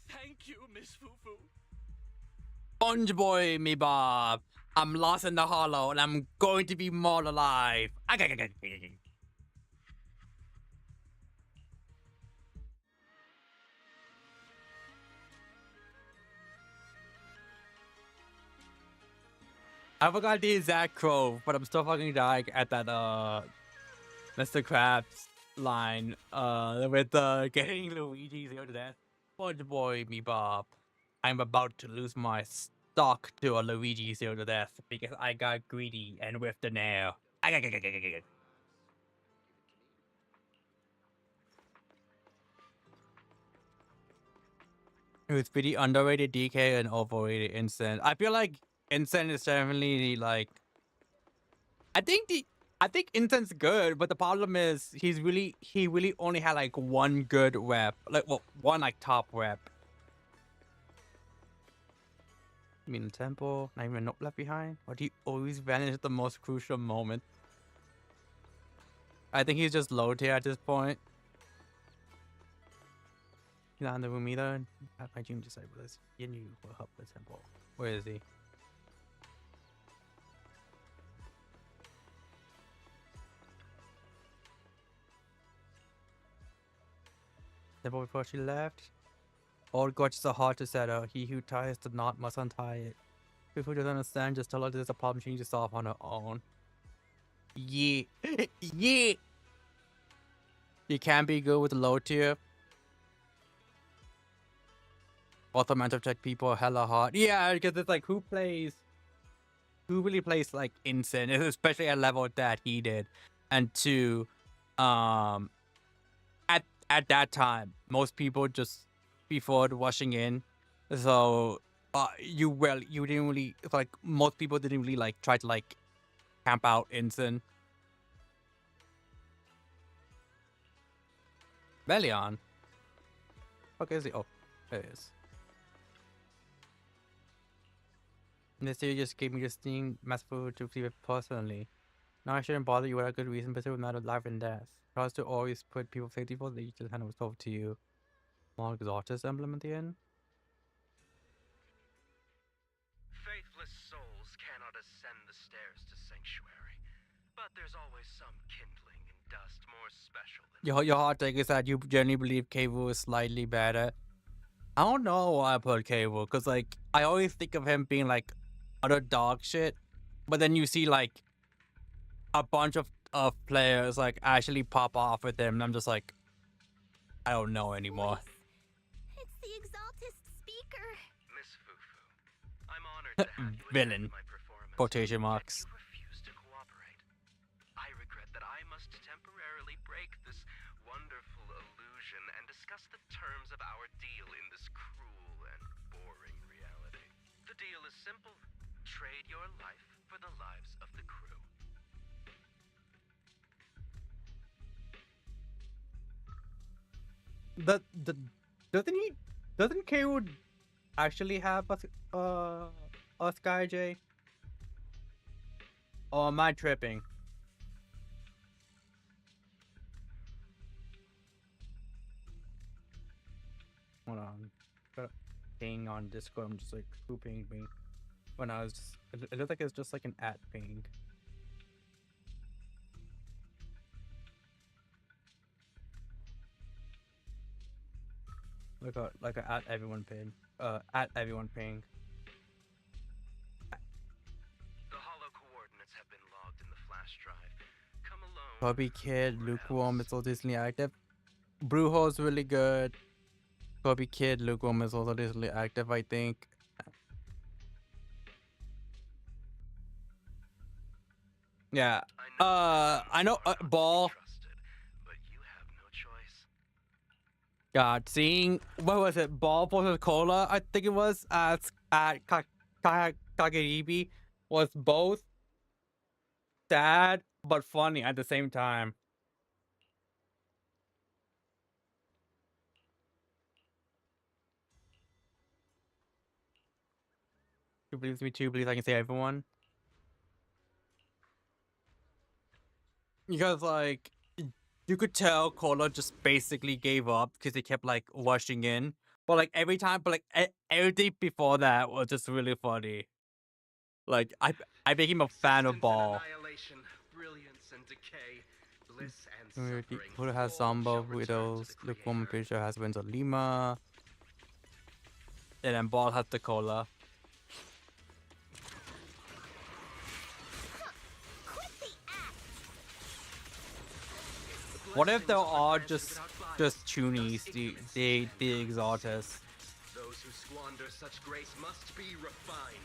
Thank you, Miss Fufu. Sponge boy, me Bob. I'm lost in the hollow, and I'm going to be more alive. I forgot the exact quote, but I'm still fucking dying at that Mr. Krabs line with getting Luigi 0 to death. Boy, me Bob. I'm about to lose my stock to a Luigi 0 to death because I got greedy and whiffed the nail. It was pretty underrated DK and overrated Instant. I feel like Instant is definitely like I think Insant's good, but the problem is he really only had like one good rep. Like one like top rep. I mean tempo, not even a note left behind. Or do you always vanish at the most crucial moment? I think he's just low tier at this point. He's not in the room either. My team decided with this. Yin will help the tempo. Where is he? Tempo before she left. All grudges are hard to settle. He who ties the knot must untie it. If who doesn't understand, just tell her there's a problem she needs to solve on her own. Yeah. Yeah. You can be good with low tier. Also, mental check people are hella hard. Yeah, because it's like who really plays like Insane, especially at level that he did. And two, at that time, most people just before rushing in, so you didn't really like most people didn't really like try to like camp out Insane. Melion. Okay, is he? Oh, there it is. This year just gave me this thing masterful to see it personally. Now I shouldn't bother you without good reason, but it was not a life and death. Tries to always put people safety first, they just hand over to you. More exhausted emblem at the end. Faithless souls cannot ascend the stairs to sanctuary, but there's always some kindling in dust more special than Your hot take is that you generally believe Cable is slightly better. I don't know why I put Cable, because like I always think of him being like utter dog shit, but then you see like a bunch of players like actually pop off with him, and I'm just like, I don't know anymore. It's the Exaltist speaker. Miss Fufu. I'm honored to have you Villain. attend my performance. Quotation marks. You refuse to cooperate. I regret that I must temporarily break this wonderful illusion and discuss the terms of our deal in this cruel and boring reality. The deal is simple. Trade your life for the lives of the crew. Doesn't Cable actually have a Sky J? Or am I tripping? Hold on. Got ping on Discord. I'm just like, who pinged me? When I was, it looked like it's just like an @ ping. Like a @ everyone ping. @ everyone ping. The hollow coordinates have been logged in the flash drive. Come alone. Kobe Kid, Lukewarm is also Disney active. Brujo's really good. Kobe Kid, Lukewarm is also Disney active, I think. Yeah. I know Ball. God, seeing what was it, Ball versus Cola, I think it was at Kageribi, was both sad but funny at the same time. Who believes me too? Believes I can say everyone. Because like you could tell Cola just basically gave up because he kept like rushing in. But like every time, but like everything before that was just really funny. Like I became a fan of Ball. Annihilation, brilliance and decay, bliss and Community suffering. who has all Zombo, shall return to Widows, the Lukewarm Creator. Fisher has Winds of Lima. And then Ball has the cola. What if they're all just Chunies, the Exaltus? Those who squander such grace must be refined.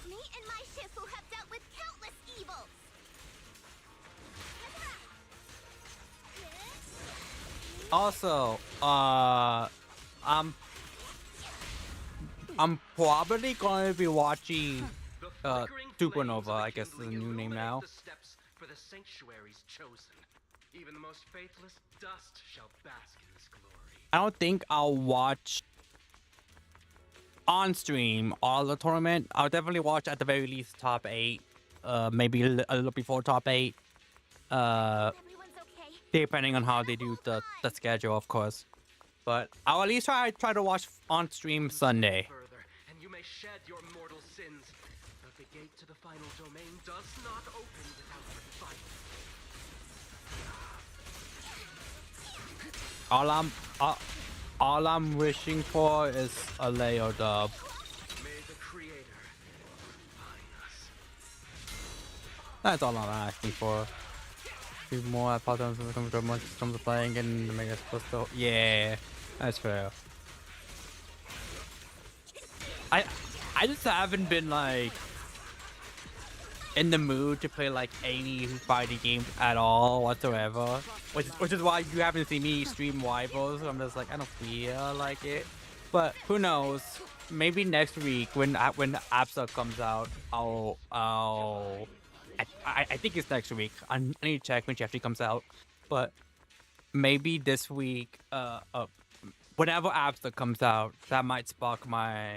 Me and my Shifu have dealt with countless evils. Also, I'm probably going to be watching Supernova, I guess is the new name now. The steps for the sanctuaries chosen. Even the most faithless dust shall bask in this glory. I don't think I'll watch on stream all the tournament. I'll definitely watch at the very least top 8, maybe a little before top 8. Depending on how they do the schedule, of course. But I'll at least try to watch on stream Sunday. Further, and you may shed your mortal sins, but the gate to the final domain does not open without your fight. All I'm wishing for is a Leo dub. May the Creator find us. That's all I'm asking for. Be more patterns when it comes to playing and to make us supposed to. Yeah, that's fair. I just haven't been like in the mood to play like any fighting games at all whatsoever, which is why you haven't seen me stream rivals. I'm just like, I don't feel like it. But who knows? Maybe next week when Absa comes out, I think it's next week. I need to check when she actually comes out. But maybe this week, whenever Absa comes out, that might spark my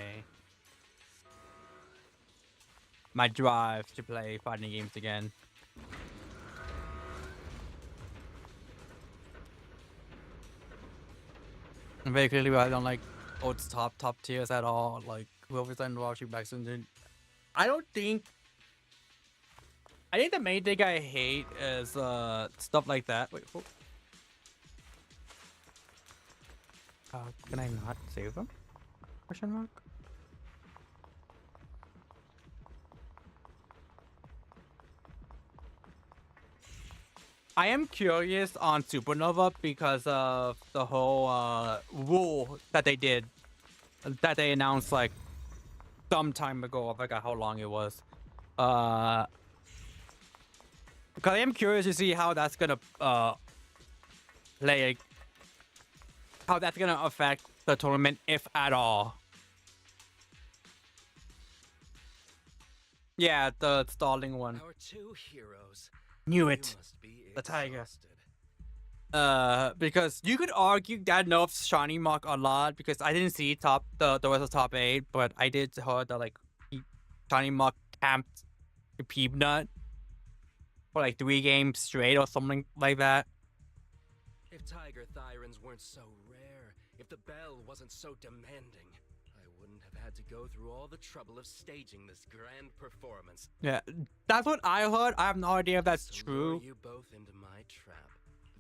drive to play fighting games again. And very clearly, I don't like Oats top tiers at all. Like whoever's on watching back soon. I think the main thing I hate is stuff like that. Wait, can I not save them? Question mark. I am curious on Supernova because of the whole rule that they did, that they announced like some time ago. I forgot how long it was. Because I am curious to see how that's gonna play, how that's gonna affect the tournament, if at all. Yeah, the stalling one. Our two heroes. Knew it. The tiger. Because you could argue that nerfs Shiny Mark a lot, because I didn't see the rest of top 8, but I did heard that like Shiny Mark camped the Peanut for like 3 games straight or something like that. If Tiger Thyrans weren't so rare, if the bell wasn't so demanding, I wouldn't have had to go through all the trouble of staging this grand performance. Yeah, that's what I heard. I have no idea if that's So true. lure you both into my trap.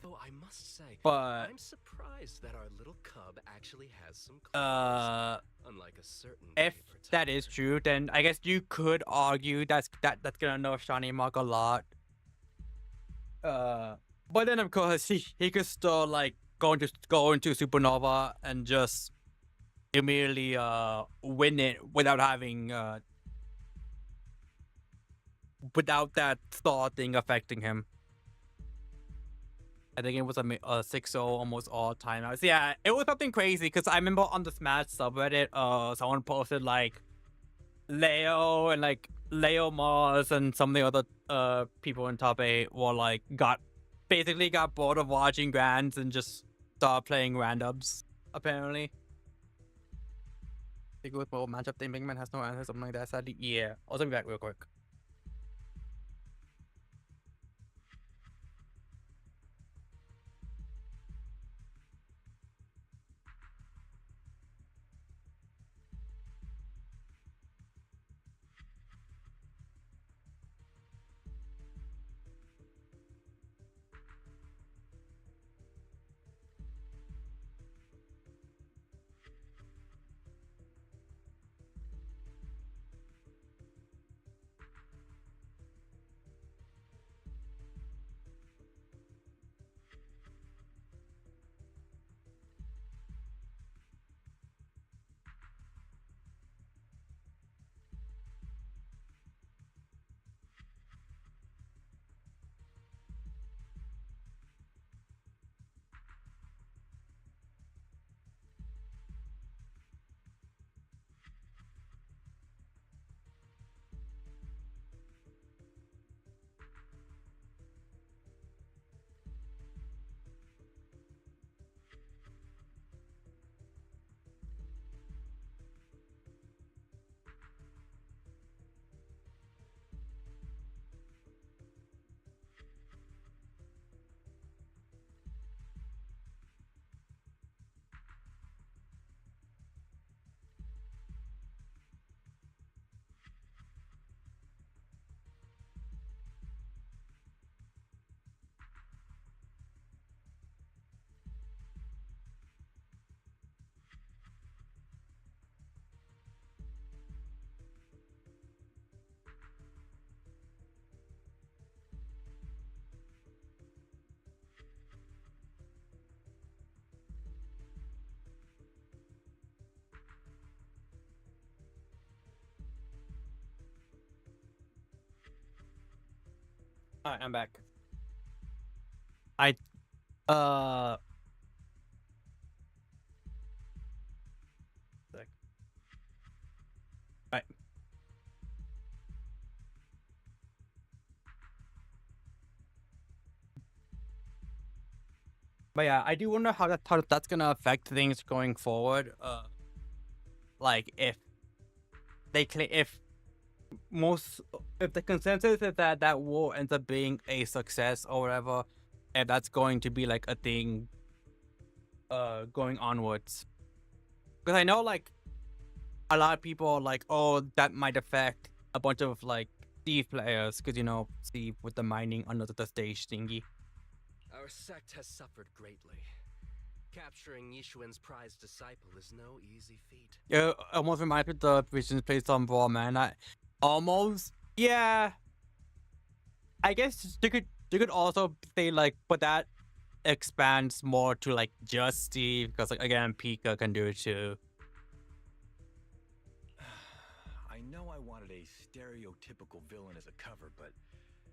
Though I must say, But I'm surprised that our little cub actually has some claws, unlike a certain if that is true, then I guess you could argue that's gonna nerf Shiny Mark a lot. But then of course he could still like go into Supernova and just immediately win it without having without that star thing affecting him. I think it was a 6-0 almost all timeouts. Yeah, it was something crazy because I remember on the Smash subreddit, someone posted like Leo and like Leo Mars and some of the other people in top 8 were like basically got bored of watching Grands and just started playing randoms, apparently. I think it was more matchup thing. Big Man has no answer, something like that. Sadly, yeah. I'll be back real quick. Alright, I'm back. I sec. Right. But yeah, I do wonder how that's gonna affect things going forward. Like if if the consensus is that that war ends up being a success or whatever, and that's going to be like a thing going onwards. Because I know like a lot of people are like, oh, that might affect a bunch of like Steve players, because you know Steve with the mining under the stage thingy. Our sect has suffered greatly. Capturing Yishuan's prized disciple is no easy feat. Yeah, almost reminds me of the visions based on Raw, man. Yeah. I guess you could also say like, but that expands more to like just Steve, because like again, Pika can do it too. I know I wanted a stereotypical villain as a cover, but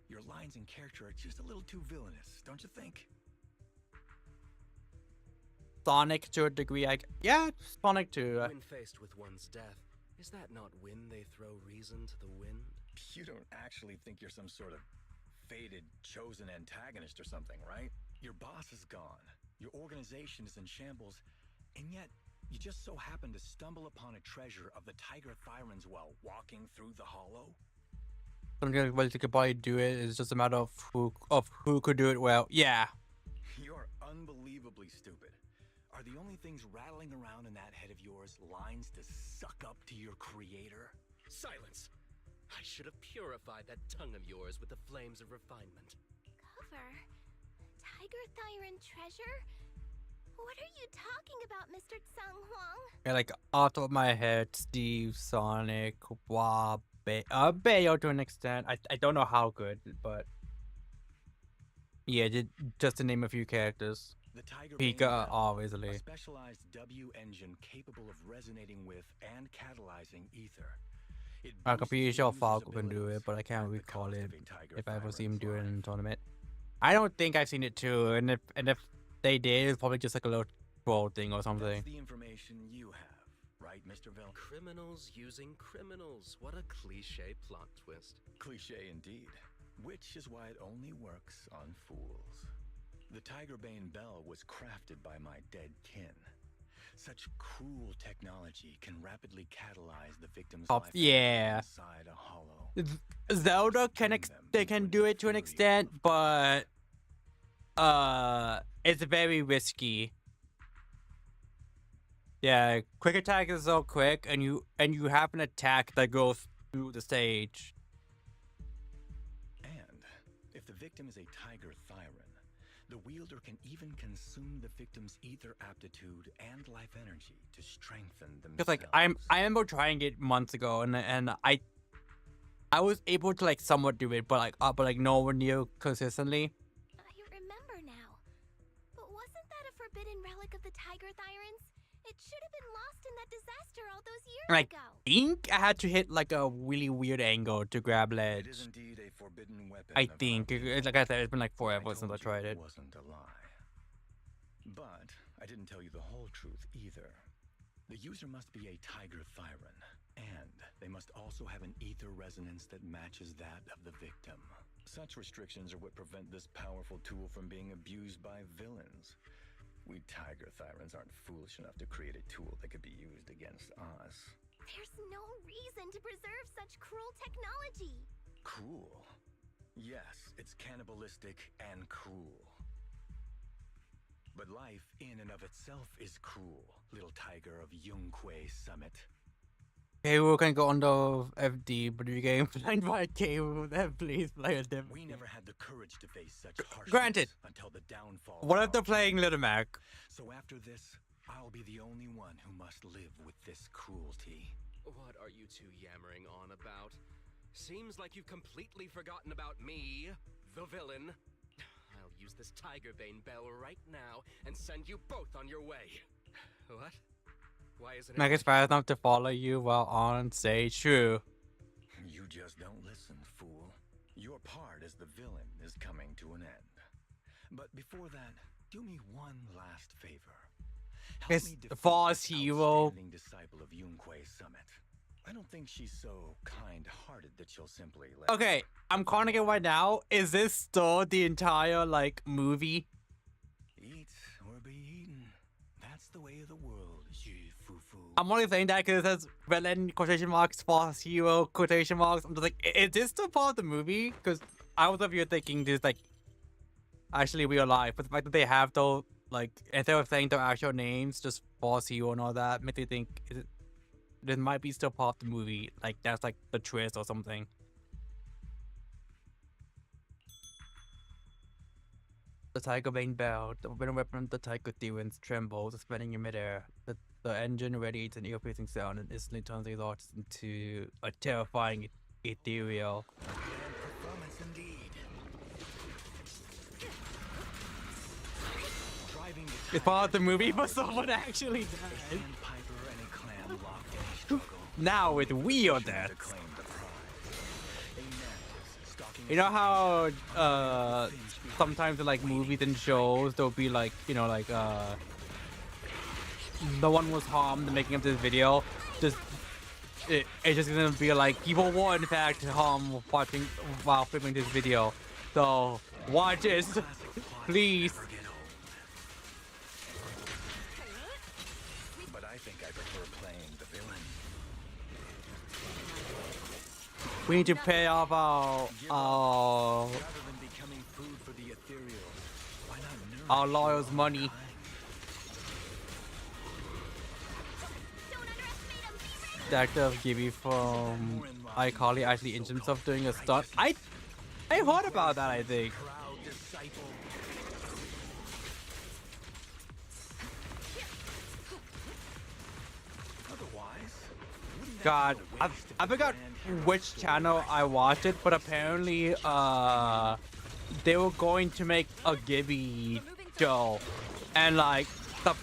your lines and character are just a little too villainous, don't you think? Sonic to a degree, yeah, Sonic too. When faced with one's death, is that not when they throw reason to the wind? You don't actually think you're some sort of fated, chosen antagonist or something, right? Your boss is gone, your organization is in shambles, and yet you just so happen to stumble upon a treasure of the Tiger Thyrans while walking through the hollow? Something well, you could probably do it. It's just a matter of who could do it well. Yeah. You're unbelievably stupid. Are the only things rattling around in that head of yours lines to suck up to your creator? Silence! I should have purified that tongue of yours with the flames of refinement. Cover? Tiger Thyran treasure? What are you talking about, Mr. Tsang Huang? Yeah, like off the top of my head, Steve, Sonic, Bayo to an extent. I don't know how good, but yeah, just to name a few characters. The Tiger Pika, obviously. A specialized W engine capable of resonating with and catalyzing ether. I'm pretty sure Falco can do it, but I can't recall it if I ever see him do it in a tournament. I don't think I've seen it too, and if they did, it's probably just like a little troll thing or something. That's the information you have, right, Mr. Villain? Criminals using criminals. What a cliche plot twist. Cliche indeed. Which is why it only works on fools. The Tigerbane Bell was crafted by my dead kin. Such cruel technology can rapidly catalyze the victim's life inside a hollow. Zelda they can do it to an extent, but it's very risky. Yeah, quick attack is so quick, and you have an attack that goes through the stage. And if the victim is a Tiger Thyran, the wielder can even consume the victim's ether aptitude and life energy to strengthen themselves. Because like I remember trying it months ago, and I was able to like somewhat do it, but like nowhere near consistently. I remember now. But wasn't that a forbidden relic of the Tiger Thyrans? It should have been lost in that disaster all those years ago. I think I had to hit like a really weird angle to grab ledge. It is indeed a forbidden weapon. I think, like I said, it's been like forever since I tried it. It wasn't a lie. But I didn't tell you the whole truth either. The user must be a Tiger Thyran, and they must also have an ether resonance that matches that of the victim. Such restrictions are what prevent this powerful tool from being abused by villains. We Tiger Thyrans aren't foolish enough to create a tool that could be used against us. There's no reason to preserve such cruel technology. Cruel? Yes, it's cannibalistic and cruel. But life in and of itself is cruel, little tiger of Yunquay Summit. K.O. can go under FD, but you getting flanked by K.O. Then please play with them. We never had the courage to face such harshness. Granted. Until the downfall. What if they're playing Little Mac? So after this, I'll be the only one who must live with this cruelty. What are you two yammering on about? Seems like you've completely forgotten about me, the villain. I'll use this Tigerbane Bell right now and send you both on your way. What? Why isn't it? Mac is fast enough to follow you while on stage. True. You just don't listen, fool. Your part as the villain is coming to an end. But before that, do me one last favor. Help It's me the defeat false this hero. outstanding disciple of Yunquei Summit. I don't think she's so kind-hearted that she'll simply let Okay, I'm calling it right now. Is this still the entire like movie? eat or be eaten. That's the way of the world, Jufufu. I'm only saying that because it says villain quotation marks, false hero quotation marks. I'm just like, is this still part of the movie? Because I was of you thinking this like actually real life, but the fact that they have those like instead of saying their actual names, just false hero and all that, makes me think this might be still part of the movie. Like that's like the twist or something. The tiger bane bell, the venom weapon of the tiger demons trembles, suspending in midair. The engine radiates an ear-piercing sound and instantly turns the thoughts into a terrifying ethereal. Performance indeed. Driving the It's part of the movie, but someone actually died. Now with wheel deaths. You know how sometimes in like movies and shows there'll be like, you know, like no one was harmed in making up this video. Just it's just gonna be like people were in fact harmed watching while filming this video. So watch it, please. But I think I prefer playing the villain. We need to pay off our lawyers' money. The actor of Gibby from iCarly actually injured himself doing a stunt. I heard about that, I think. God, I forgot which channel I watched it, but apparently they were going to make a Gibby show, and like the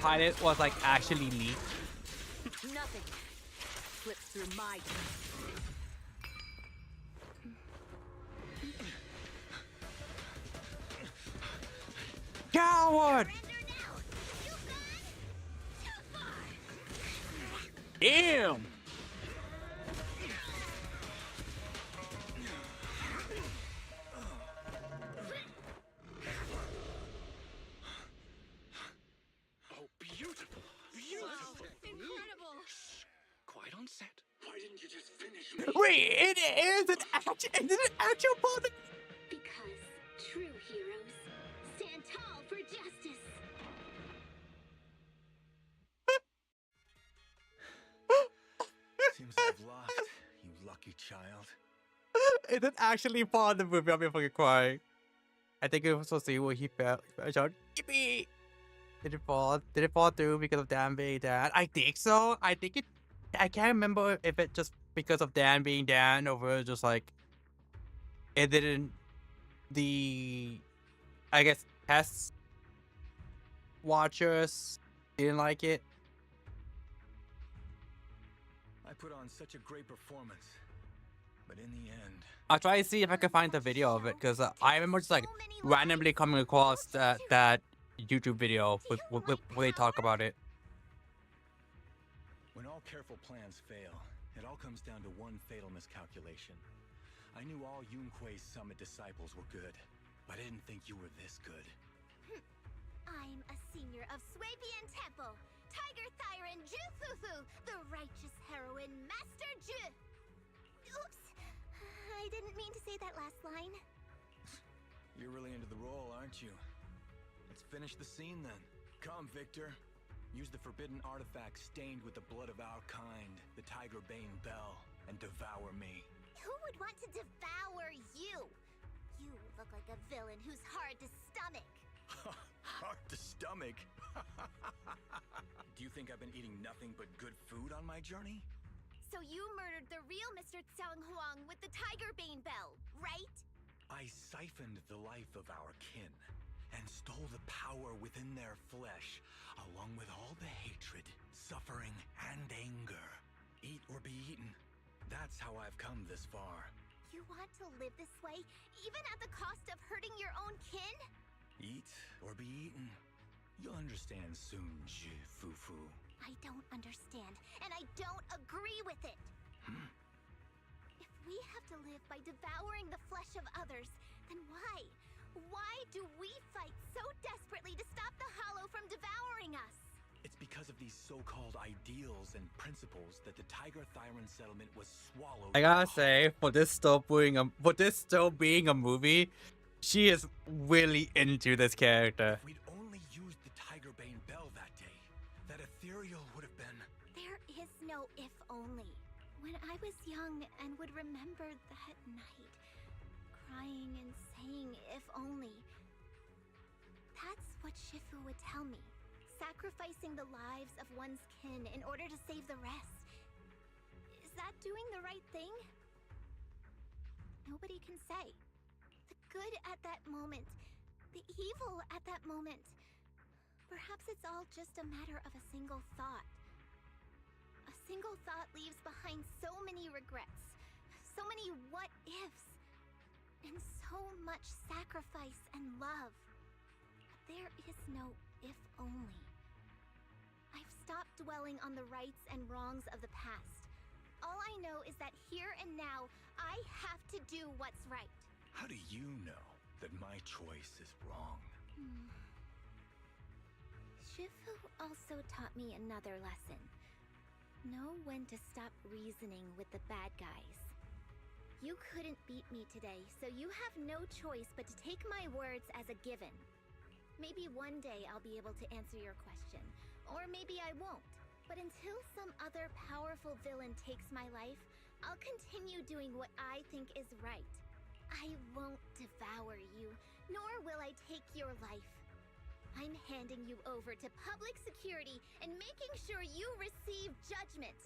pilot was like actually leaked. Nothing slips through my Coward! Damn! Oh, beautiful! Beautiful! Incredible! Quite on set. Why didn't you just finish me? Wait, it is an actual part. Because true heroes stand tall for justice. Seems I've lost, you lucky child. Is it actually part of the movie? I'll be fucking crying. I think it was supposed to see what he felt. I shot, yippee! Did it fall through because of Dan being Dan? I think so. I think it. I can't remember if it just because of Dan being Dan or just like it didn't. I guess test watchers didn't like it. I put on such a great performance, but in the end, I'll try to see if I can find the video of it because I remember just like randomly coming across that YouTube video where they talk about it. when all careful plans fail, it all comes down to one fatal miscalculation. I knew all Yunquei Summit disciples were good, but I didn't think you were this good. I'm a senior of Swabian Temple, Tiger Thyron Jufufu, the righteous heroine Master Ju. Oops, I didn't mean to say that last line. You're really into the role, aren't you? Let's finish the scene then. Come, Victor. Use the forbidden artifact stained with the blood of our kind, the Tiger Bane Bell, and devour me. Who would want to devour you? You look like a villain who's hard to stomach. Hard to stomach? Do you think I've been eating nothing but good food on my journey? So you murdered the real Mr. Tsang Huang with the Tiger Bane Bell, right? I siphoned the life of our kin and stole the power within their flesh, along with all the hatred, suffering, and anger. Eat or be eaten. That's how I've come this far. You want to live this way, even at the cost of hurting your own kin? Eat or be eaten. You'll understand soon, Jufufu. I don't understand, and I don't agree with it. If we have to live by devouring the flesh of others, then why? Why do we fight so desperately to stop the Hollow from devouring us? It's because of these so-called ideals and principles that the Tiger Thyron settlement was swallowed. I gotta say, for this still being a movie, she is really into this character. If we'd only used the Tiger Bane Bell that day, that ethereal would have been. There is no if only. When I was young and would remember that night, crying and saying if only, that's what Shifu would tell me. Sacrificing the lives of one's kin in order to save the rest. Is that doing the right thing? Nobody can say. The good at that moment, the evil at that moment. Perhaps it's all just a matter of a single thought. A single thought leaves behind so many regrets, so many what-ifs, and so much sacrifice and love. There is no if only. I've stopped dwelling on the rights and wrongs of the past. All I know is that here and now, I have to do what's right. How do you know that my choice is wrong? Shifu also taught me another lesson. Know when to stop reasoning with the bad guys. You couldn't beat me today, so you have no choice but to take my words as a given. Maybe one day I'll be able to answer your question, or maybe I won't. But until some other powerful villain takes my life, I'll continue doing what I think is right. I won't devour you, nor will I take your life. I'm handing you over to public security and making sure you receive judgment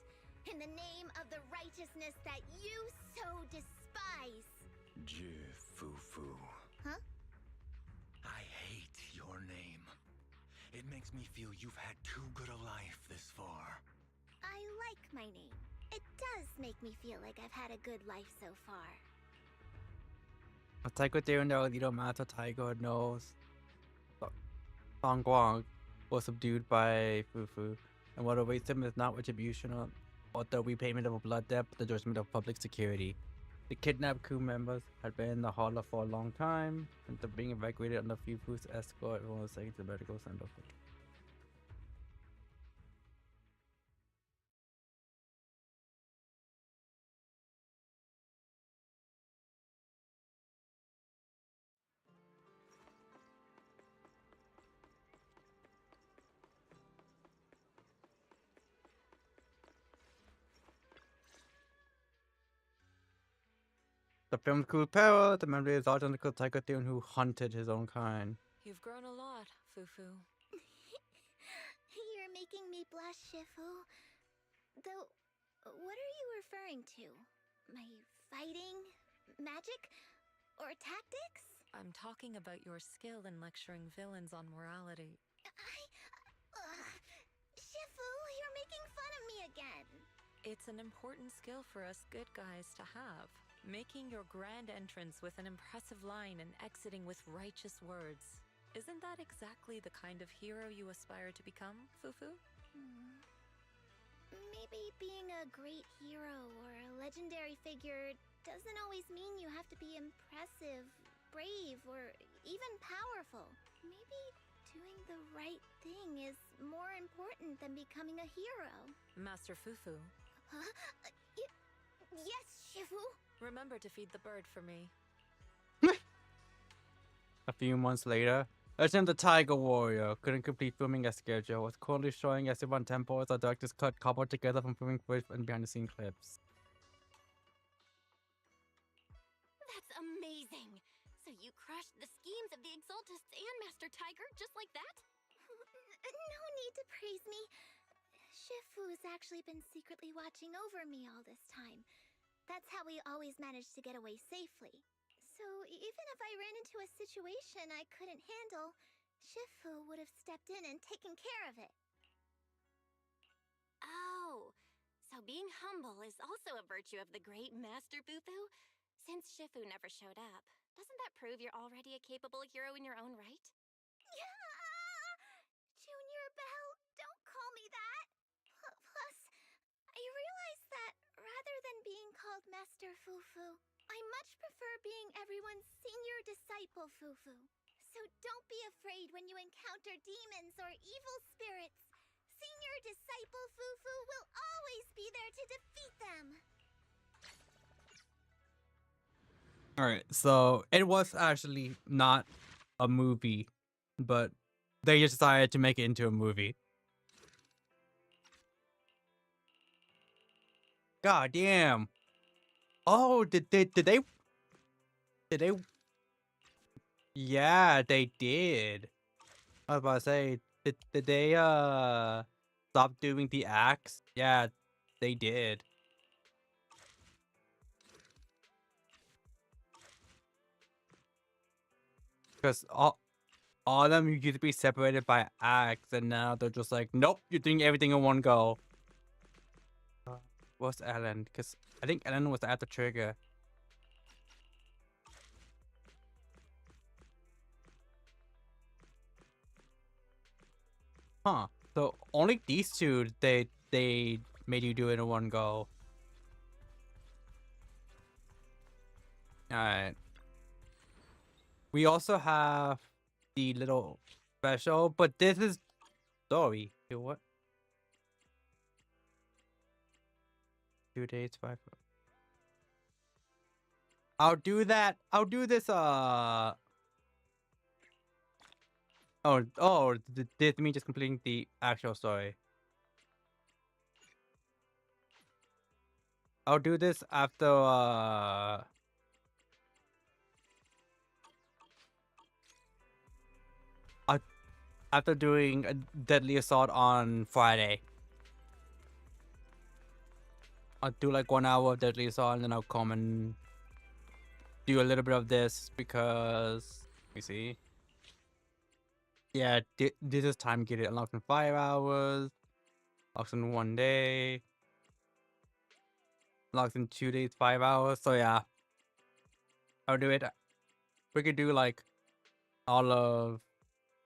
in the name of the righteousness that you so despise. Jufufu. Huh? I hate your name. It makes me feel you've had too good a life this far. I like my name. It does make me feel like I've had a good life so far. A Tiger there and the little master Tiger knows Song Guang was subdued by Fufu, and what awaits him is not retribution or the repayment of a blood debt, but the judgment of public security. The kidnapped crew members had been in the hollow for a long time, and after being evacuated under Fufu's escort, everyone was taken to the medical center. The film's cool power, the memory is identical Tiger Theon who hunted his own kind. You've grown a lot, Fufu. You're making me blush, Shifu. Though, what are you referring to? My fighting? Magic? Or tactics? I'm talking about your skill in lecturing villains on morality. Shifu, you're making fun of me again. It's an important skill for us good guys to have. Making your grand entrance with an impressive line and exiting with righteous words. Isn't that exactly the kind of hero you aspire to become, Fufu? Maybe being a great hero or a legendary figure doesn't always mean you have to be impressive, brave, or even powerful. Maybe doing the right thing is more important than becoming a hero. Master Fufu. Huh? Yes, Shifu. Remember to feed the bird for me. A few months later, Legend of the Tiger Warrior couldn't complete filming as scheduled. Was currently showing as if on tempo as our director's cut cobbled together from filming footage and behind-the-scene clips. That's amazing! So you crushed the schemes of the Exaltists and Master Tiger just like that? No need to praise me. Shifu's actually been secretly watching over me all this time. That's how we always managed to get away safely. So even if I ran into a situation I couldn't handle, Shifu would have stepped in and taken care of it. Oh, so being humble is also a virtue of the great Master Fufu? Since Shifu never showed up, doesn't that prove you're already a capable hero in your own right? Junior Belle, don't call me that. Plus, I realize that rather than being called Master Fufu, I much prefer being everyone's senior disciple Fufu. So don't be afraid when you encounter demons or evil spirits. Senior disciple Fufu will always be there to defeat them. Alright, so it was actually not a movie, but they just decided to make it into a movie. God damn. Oh, did they? Yeah, they did. I was about to say, did they stop doing the acts? Yeah, they did. Because all of them used to be separated by acts, and now they're just like, nope, you're doing everything in one go. What's Ellen? Because I think Ellen was at the trigger. Huh. So only these two, they made you do it in one go. Alright. We also have the little special, but this is story. Wait, what? 2 days, 5. I'll do that. I'll do this. Oh, this means just completing the actual story. I'll do this after after doing a Deadly Assault on Friday. I'll do like 1 hour of Deadly Assault, and then I'll come and do a little bit of this because let me see. Yeah, this is time get it unlocked in 5 hours, unlocked in 1 day, unlocked in 2 days, 5 hours. So yeah, I'll do it. We could do like all of,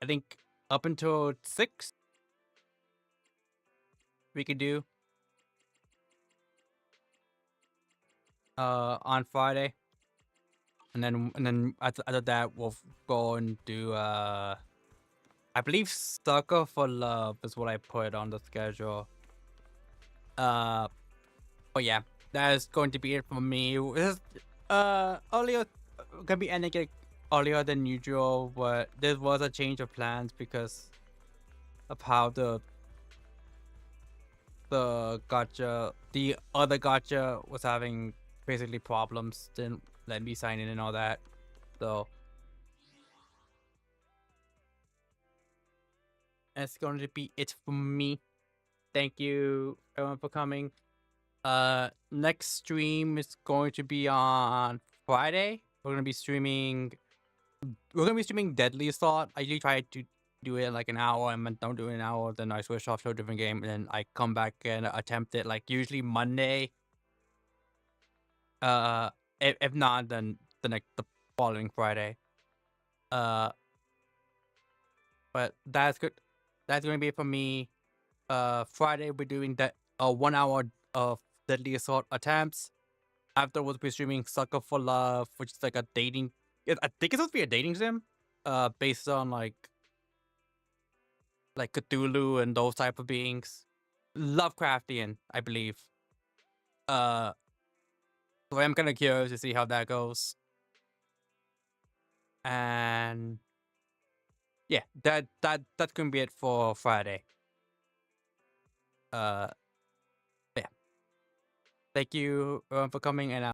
I think up until 6. We could do on Friday, and then after that we'll go and do I believe Sucker for Love is what I put on the schedule. But yeah, that is going to be it for me. This earlier gonna be ending it earlier than usual, but there was a change of plans because of how the other gacha was having basically problems, didn't let me sign in and all that. So that's going to be it for me. Thank you everyone for coming. Next stream is going to be on Friday. We're gonna be streaming Deadly Assault. I usually try to do it in like an hour, and when don't do it in an hour, then I switch off to a different game, and then I come back and attempt it like usually Monday. If not, then the following Friday. But that's good. That's gonna be it for me. Friday we're doing that 1 hour of Deadly Assault attempts. Afterwards we're streaming Sucker for Love, which is like a dating. I think it's supposed to be a dating sim. Based on like Cthulhu and those type of beings. Lovecraftian, I believe. So I'm kind of curious to see how that goes. And yeah, that's gonna be it for Friday. Yeah. Thank you for coming, and